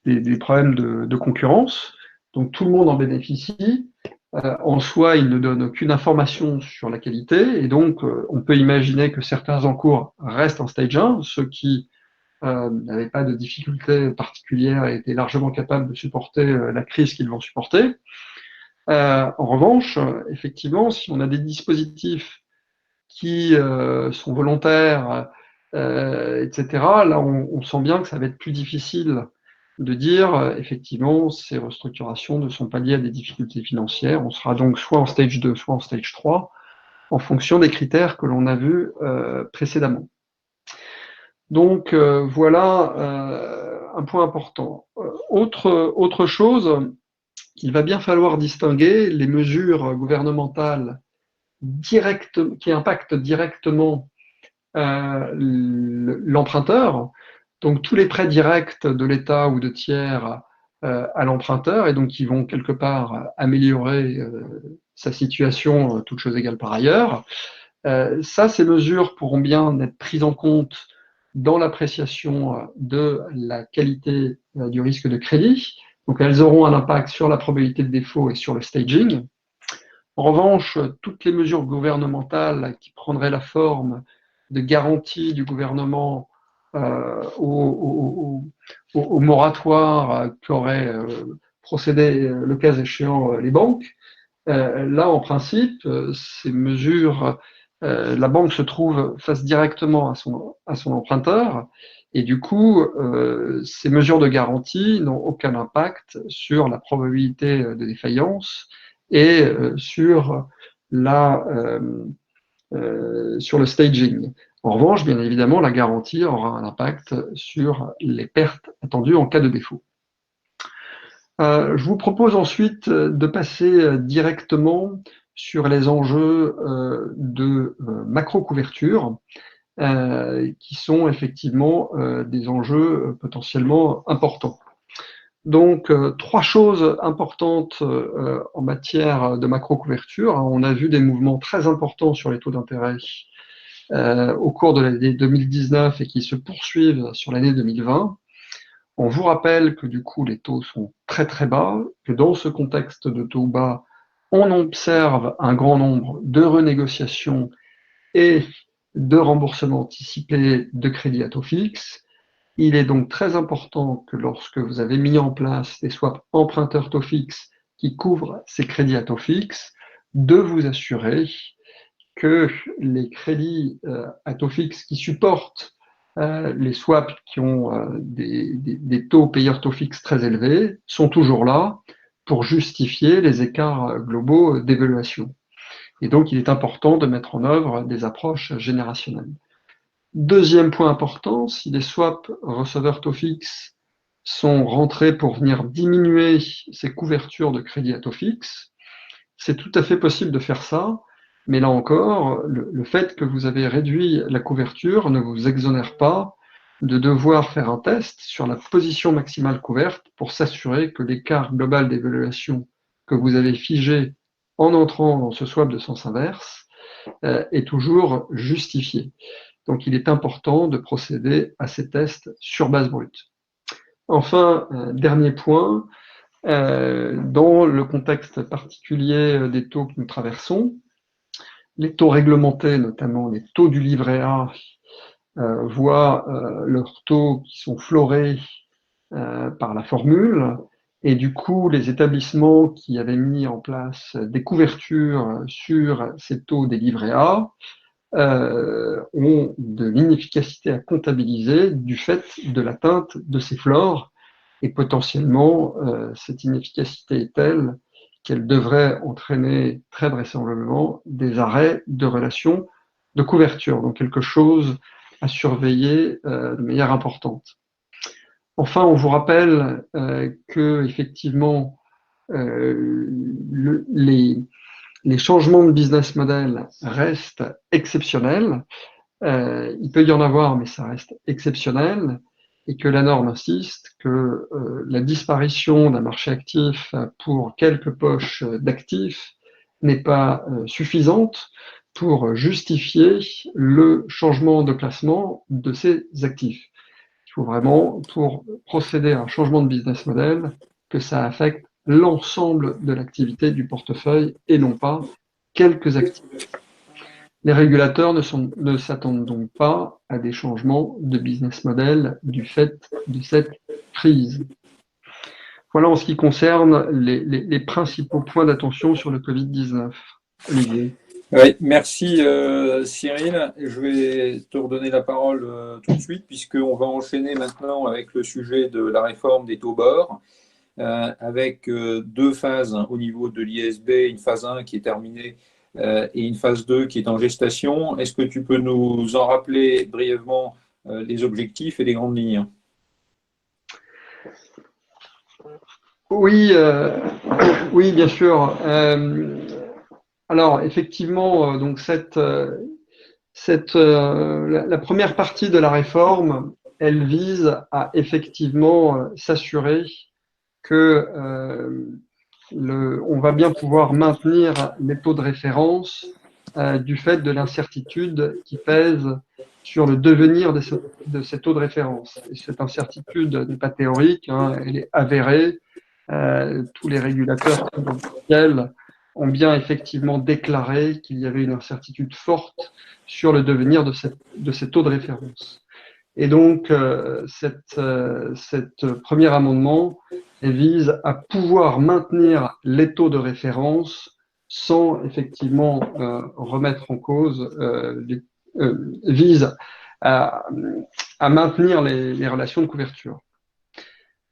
des problèmes de concurrence, donc tout le monde en bénéficie. En soi, il ne donne aucune information sur la qualité, et donc on peut imaginer que certains encours restent en stage 1, ceux qui n'avaient pas de difficultés particulières et étaient largement capables de supporter la crise qu'ils vont supporter. En revanche, effectivement, si on a des dispositifs qui sont volontaires, etc., là on sent bien que ça va être plus difficile de dire, effectivement, ces restructurations ne sont pas liées à des difficultés financières. On sera donc soit en stage 2, soit en stage 3, en fonction des critères que l'on a vus précédemment. Donc, voilà un point important. Autre chose, il va bien falloir distinguer les mesures gouvernementales qui impactent directement l'emprunteur, donc tous les prêts directs de l'État ou de tiers à l'emprunteur, et donc qui vont quelque part améliorer sa situation, toutes choses égales par ailleurs, Ces mesures pourront bien être prises en compte dans l'appréciation de la qualité du risque de crédit. Donc, elles auront un impact sur la probabilité de défaut et sur le staging. En revanche, toutes les mesures gouvernementales qui prendraient la forme de garanties du gouvernement au moratoire qu'auraient procédé, le cas échéant, les banques, là, en principe, ces mesures, la banque se trouve face directement à son emprunteur, et du coup, ces mesures de garantie n'ont aucun impact sur la probabilité de défaillance et sur le staging. En revanche, bien évidemment, la garantie aura un impact sur les pertes attendues en cas de défaut. Je vous propose ensuite de passer directement sur les enjeux de macro-couverture, qui sont effectivement des enjeux potentiellement importants. Donc, trois choses importantes en matière de macro-couverture. On a vu des mouvements très importants sur les taux d'intérêt au cours de l'année 2019 et qui se poursuivent sur l'année 2020. On vous rappelle que du coup, les taux sont très très bas, que dans ce contexte de taux bas, on observe un grand nombre de renégociations et de remboursements anticipés de crédits à taux fixe. Il est donc très important que lorsque vous avez mis en place des swaps emprunteurs taux fixe qui couvrent ces crédits à taux fixe, de vous assurer que les crédits à taux fixe qui supportent les swaps qui ont des taux payeurs taux fixe très élevés sont toujours là pour justifier les écarts globaux d'évaluation. Et donc, il est important de mettre en œuvre des approches générationnelles. Deuxième point important, si les swaps receveurs taux fixe sont rentrés pour venir diminuer ces couvertures de crédit à taux fixe, c'est tout à fait possible de faire ça. Mais là encore, le fait que vous avez réduit la couverture ne vous exonère pas de devoir faire un test sur la position maximale couverte pour s'assurer que l'écart global d'évaluation que vous avez figé en entrant dans ce swap de sens inverse est toujours justifié. Donc, il est important de procéder à ces tests sur base brute. Enfin, dernier point, dans le contexte particulier des taux que nous traversons, les taux réglementés, notamment les taux du livret A, voient leurs taux qui sont florés par la formule, et du coup, les établissements qui avaient mis en place des couvertures sur ces taux des livrets A ont de l'inefficacité à comptabiliser du fait de l'atteinte de ces flores, et potentiellement, cette inefficacité est telle qu'elle devrait entraîner très vraisemblablement des arrêts de relations de couverture, donc quelque chose à surveiller de manière importante. Enfin, on vous rappelle que effectivement les changements de business model restent exceptionnels. Il peut y en avoir, mais ça reste exceptionnel, et que la norme insiste que la disparition d'un marché actif pour quelques poches d'actifs n'est pas suffisante pour justifier le changement de placement de ces actifs. Il faut vraiment, pour procéder à un changement de business model, que ça affecte l'ensemble de l'activité du portefeuille et non pas quelques actifs. Les régulateurs ne s'attendent donc pas à des changements de business model du fait de cette crise. Voilà en ce qui concerne les principaux points d'attention sur le Covid-19. Olivier. Oui, merci Cyril. Je vais te redonner la parole tout de suite puisqu'on va enchaîner maintenant avec le sujet de la réforme des taux bord avec deux phases au niveau de l'ISB, une phase 1 qui est terminée et une phase 2 qui est en gestation. Est-ce que tu peux nous en rappeler brièvement les objectifs et les grandes lignes? Oui, oui, bien sûr. Alors, effectivement, donc la première partie de la réforme, elle vise à effectivement s'assurer que on va bien pouvoir maintenir les taux de référence du fait de l'incertitude qui pèse sur le devenir de ces taux de référence. Et cette incertitude n'est pas théorique, hein, elle est avérée. Tous les régulateurs prudentiels ont bien effectivement déclaré qu'il y avait une incertitude forte sur le devenir de ces taux de référence. Et donc, cet premier amendement vise à pouvoir maintenir les taux de référence sans effectivement remettre en cause, vise à maintenir les relations de couverture.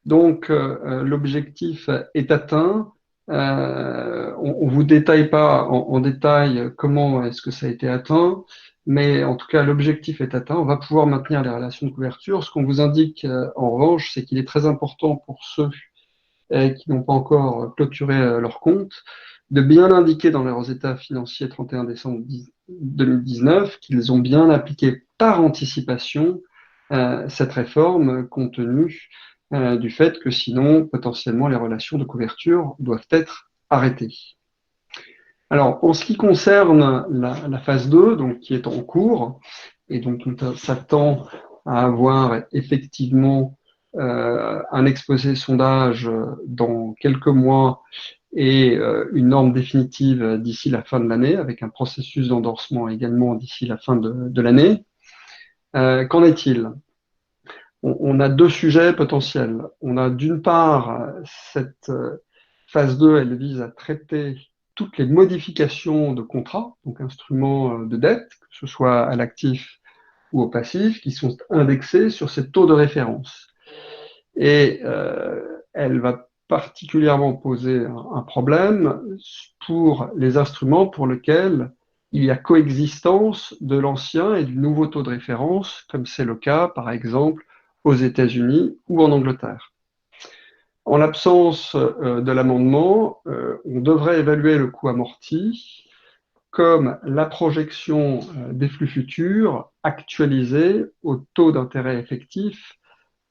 Donc, l'objectif est atteint. On ne vous détaille pas en détail comment est-ce que ça a été atteint, mais en tout cas, l'objectif est atteint. On va pouvoir maintenir les relations de couverture. Ce qu'on vous indique, en revanche, c'est qu'il est très important pour ceux qui n'ont pas encore clôturé leur compte, de bien indiquer dans leurs états financiers 31 décembre 2019 qu'ils ont bien appliqué par anticipation cette réforme, compte tenu du fait que sinon, potentiellement, les relations de couverture doivent être arrêtées. Alors, en ce qui concerne la phase 2, donc, qui est en cours, et donc on s'attend à avoir effectivement un exposé sondage dans quelques mois et une norme définitive d'ici la fin de l'année, avec un processus d'endorsement également d'ici la fin de l'année. Qu'en est-il ? On a deux sujets potentiels. On a d'une part, cette phase 2, elle vise à traiter toutes les modifications de contrats, donc instruments de dette, que ce soit à l'actif ou au passif, qui sont indexés sur ces taux de référence. Et elle va particulièrement poser un problème pour les instruments pour lesquels il y a coexistence de l'ancien et du nouveau taux de référence, comme c'est le cas, par exemple, aux États-Unis ou en Angleterre. En l'absence de l'amendement, on devrait évaluer le coût amorti comme la projection des flux futurs actualisés au taux d'intérêt effectif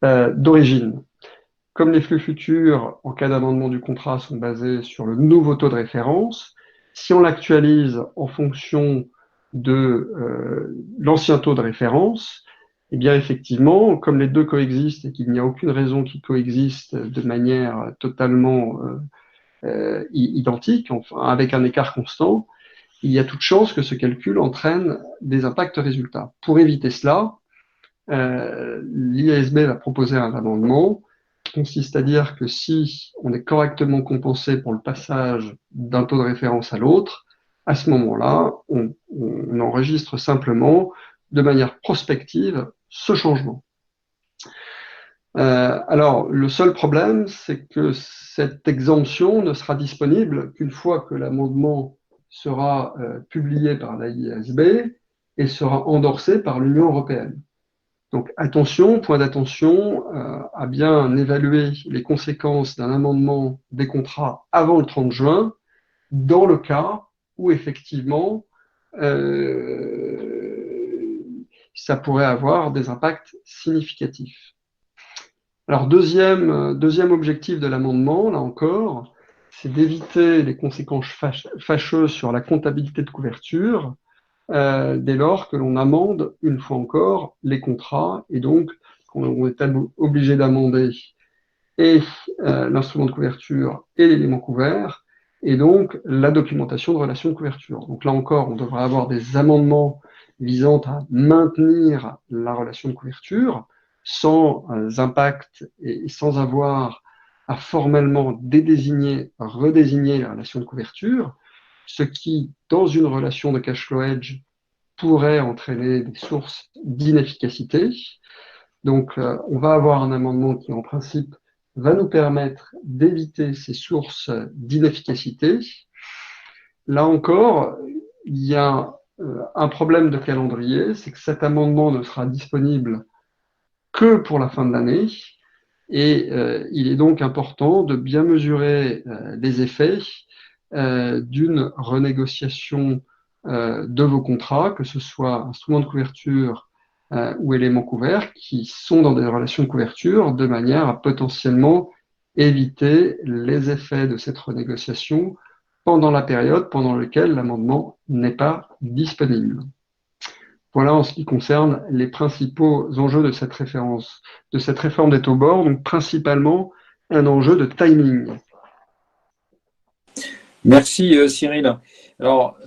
d'origine. Comme les flux futurs, en cas d'amendement du contrat, sont basés sur le nouveau taux de référence, si on l'actualise en fonction de l'ancien taux de référence, eh bien effectivement, comme les deux coexistent et qu'il n'y a aucune raison qu'ils coexistent de manière totalement identique, enfin avec un écart constant, il y a toute chance que ce calcul entraîne des impacts résultats. Pour éviter cela, l'IASB va proposer un amendement qui consiste à dire que si on est correctement compensé pour le passage d'un taux de référence à l'autre, à ce moment-là, on enregistre simplement de manière prospective ce changement. Alors, le seul problème, c'est que cette exemption ne sera disponible qu'une fois que l'amendement sera publié par la IASB et sera endorsé par l'Union européenne. Donc attention, point d'attention, à bien évaluer les conséquences d'un amendement des contrats avant le 30 juin, dans le cas où effectivement ça pourrait avoir des impacts significatifs. Alors deuxième objectif de l'amendement, là encore, c'est d'éviter les conséquences fâcheuses sur la comptabilité de couverture dès lors que l'on amende une fois encore les contrats et donc on est obligé d'amender et l'instrument de couverture et l'élément couvert et donc la documentation de relation de couverture. Donc là encore, on devrait avoir des amendements visant à maintenir la relation de couverture sans impact et sans avoir à formellement dédésigner, redésigner la relation de couverture, ce qui, dans une relation de cash flow hedge, pourrait entraîner des sources d'inefficacité. Donc, on va avoir un amendement qui, en principe, va nous permettre d'éviter ces sources d'inefficacité. Là encore, il y a un problème de calendrier, c'est que cet amendement ne sera disponible que pour la fin de l'année, et il est donc important de bien mesurer les effets d'une renégociation de vos contrats, que ce soit instruments de couverture ou éléments couverts, qui sont dans des relations de couverture, de manière à potentiellement éviter les effets de cette renégociation pendant la période pendant laquelle l'amendement n'est pas disponible. Voilà en ce qui concerne les principaux enjeux de cette réforme des taux bords, donc principalement un enjeu de timing. Merci Cyril. Alors,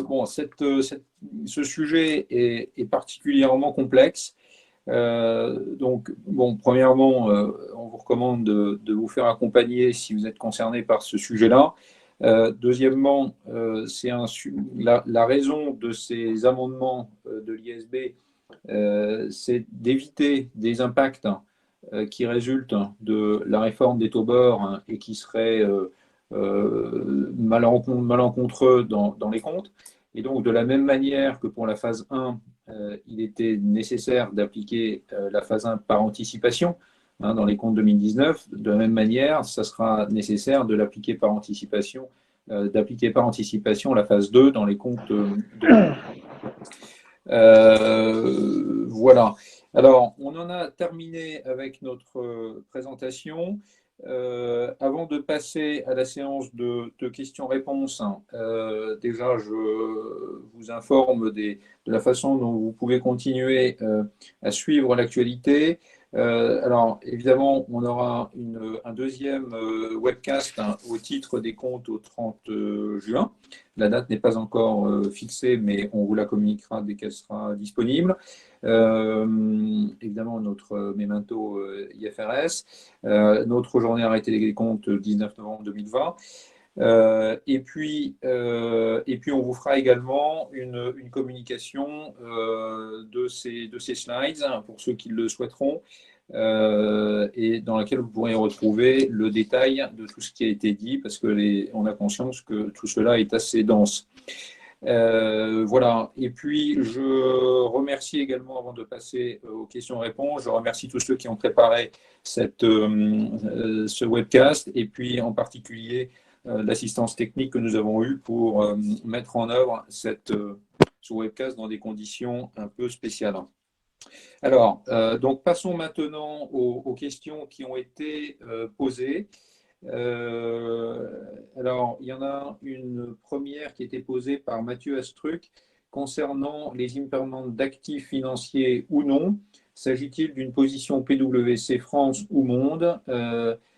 bon, ce sujet est particulièrement complexe. Donc, bon, premièrement, on vous recommande de vous faire accompagner si vous êtes concerné par ce sujet-là. Deuxièmement, la raison de ces amendements de l'ISB, c'est d'éviter des impacts qui résultent de la réforme des taux bords et qui seraient malencontreux dans les comptes. Et donc, de la même manière que pour la phase 1, il était nécessaire d'appliquer la phase 1 par anticipation dans les comptes 2019, de la même manière, ça sera nécessaire de l'appliquer par anticipation, la phase 2 dans les comptes 2020. Voilà. Alors, on en a terminé avec notre présentation. Avant de passer à la séance de questions-réponses, déjà, je vous informe de la façon dont vous pouvez continuer à suivre l'actualité. Alors, évidemment, on aura un deuxième webcast au titre des comptes au 30 juin. La date n'est pas encore fixée, mais on vous la communiquera dès qu'elle sera disponible. Évidemment, notre memento IFRS, notre journée arrêtée des comptes 19 novembre 2020. Et puis, on vous fera également une communication de ces slides pour ceux qui le souhaiteront, et dans laquelle vous pourrez retrouver le détail de tout ce qui a été dit, parce qu'on a conscience que tout cela est assez dense. Voilà. Et puis, je remercie également, avant de passer aux questions-réponses, je remercie tous ceux qui ont préparé ce webcast, et puis en particulier l'assistance technique que nous avons eue pour mettre en œuvre ce webcast dans des conditions un peu spéciales. Alors, donc passons maintenant aux questions qui ont été posées. Alors, il y en a une première qui a été posée par Mathieu Astruc concernant les impairments d'actifs financiers ou non. S'agit-il d'une position PwC France ou Monde?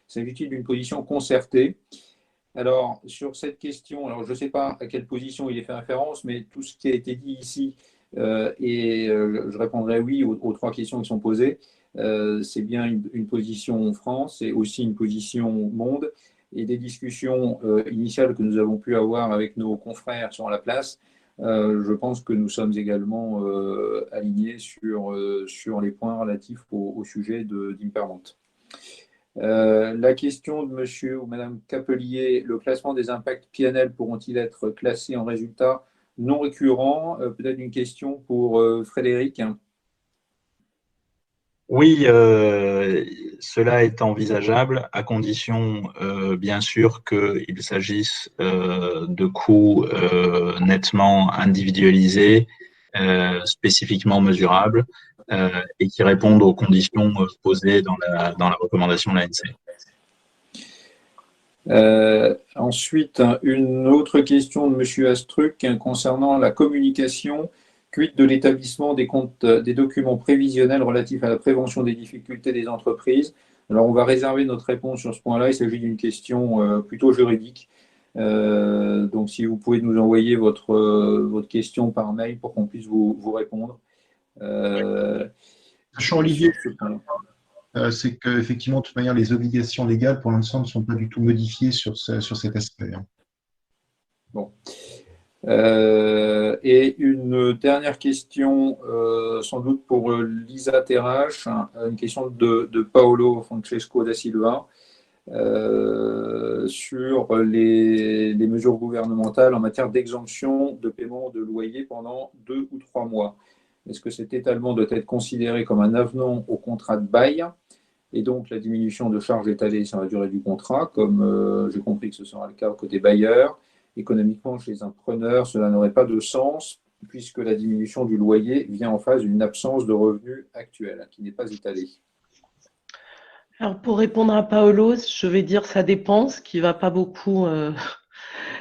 S'agit-il d'une position concertée? Alors, sur cette question, alors je ne sais pas à quelle position il est fait référence, mais tout ce qui a été dit ici, je répondrai oui aux trois questions qui sont posées. C'est bien une position France et aussi une position Monde, et des discussions initiales que nous avons pu avoir avec nos confrères sur la place. Je pense que nous sommes également alignés sur les points relatifs au sujet d'impairment. La question de monsieur ou madame Capelier: le classement des impacts PNL pourront-ils être classés en résultats non récurrents? Peut-être une question pour Frédéric. Oui, cela est envisageable à condition, bien sûr, qu'il s'agisse de coûts nettement individualisés, spécifiquement mesurables, et qui répondent aux conditions posées dans la recommandation de l'ANC. Ensuite, une autre question de M. Astruc concernant la communication. Quid de l'établissement des comptes, des documents prévisionnels relatifs à la prévention des difficultés des entreprises? Alors, on va réserver notre réponse sur ce point-là. Il s'agit d'une question plutôt juridique. Donc, si vous pouvez nous envoyer votre question par mail pour qu'on puisse vous répondre. Olivier, c'est qu'effectivement, de toute manière, les obligations légales, pour l'instant, ne sont pas du tout modifiées sur cet aspect. Bon. Et une dernière question, sans doute pour Lisa Terrache, une question de Paolo Francesco da Silva sur les mesures gouvernementales en matière d'exemption de paiement de loyer pendant 2 ou 3 mois. Est-ce que cet étalement doit être considéré comme un avenant au contrat de bail et donc la diminution de charges étalée sur la durée du contrat, comme j'ai compris que ce sera le cas côté bailleur? Économiquement, chez un preneur, cela n'aurait pas de sens puisque la diminution du loyer vient en face d'une absence de revenus actuels qui n'est pas étalée. Alors, pour répondre à Paolo, je vais dire ça dépend, ce qui ne va pas beaucoup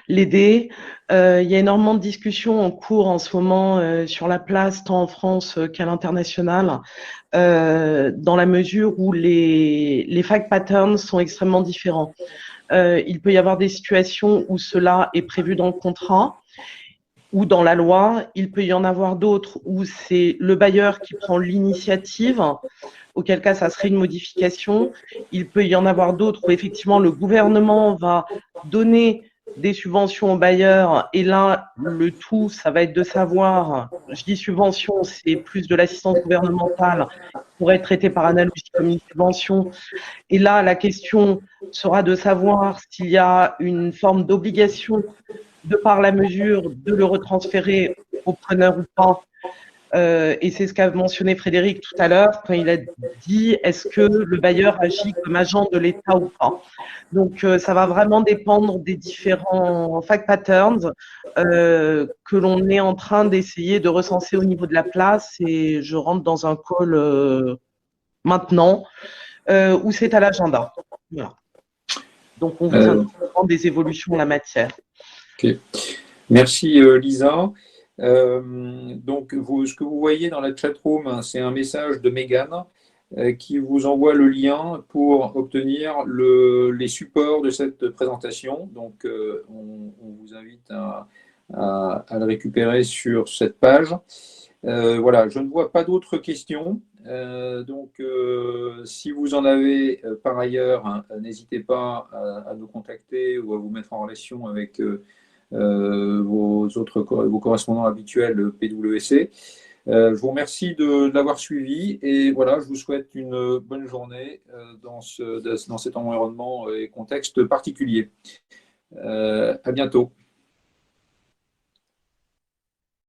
l'aider. Il y a énormément de discussions en cours en ce moment sur la place, tant en France qu'à l'international, dans la mesure où les fact patterns sont extrêmement différents. Il peut y avoir des situations où cela est prévu dans le contrat ou dans la loi. Il peut y en avoir d'autres où c'est le bailleur qui prend l'initiative, auquel cas ça serait une modification. Il peut y en avoir d'autres où effectivement le gouvernement va donner des subventions aux bailleurs, et là, le tout, ça va être de savoir, je dis subvention, c'est plus de l'assistance gouvernementale, pourrait être traité par analogie comme une subvention. Et là, la question sera de savoir s'il y a une forme d'obligation de par la mesure de le retransférer au preneur ou pas. Et c'est ce qu'a mentionné Frédéric tout à l'heure quand il a dit est-ce que le bailleur agit comme agent de l'État ou pas. Donc ça va vraiment dépendre des différents fact patterns que l'on est en train d'essayer de recenser au niveau de la place, et je rentre dans un call maintenant où c'est à l'agenda. Voilà. Donc on vous indique des évolutions en la matière. Ok. Merci Lisa. Donc, ce que vous voyez dans la chatroom, hein, c'est un message de Mégane qui vous envoie le lien pour obtenir les supports de cette présentation. Donc, on vous invite à le récupérer sur cette page. Voilà, je ne vois pas d'autres questions. Donc, si vous en avez par ailleurs, hein, n'hésitez pas à nous contacter ou à vous mettre en relation avec vos correspondants habituels PwC. Je vous remercie de l'avoir suivi, et voilà, je vous souhaite une bonne journée dans cet environnement et contexte particulier. À bientôt.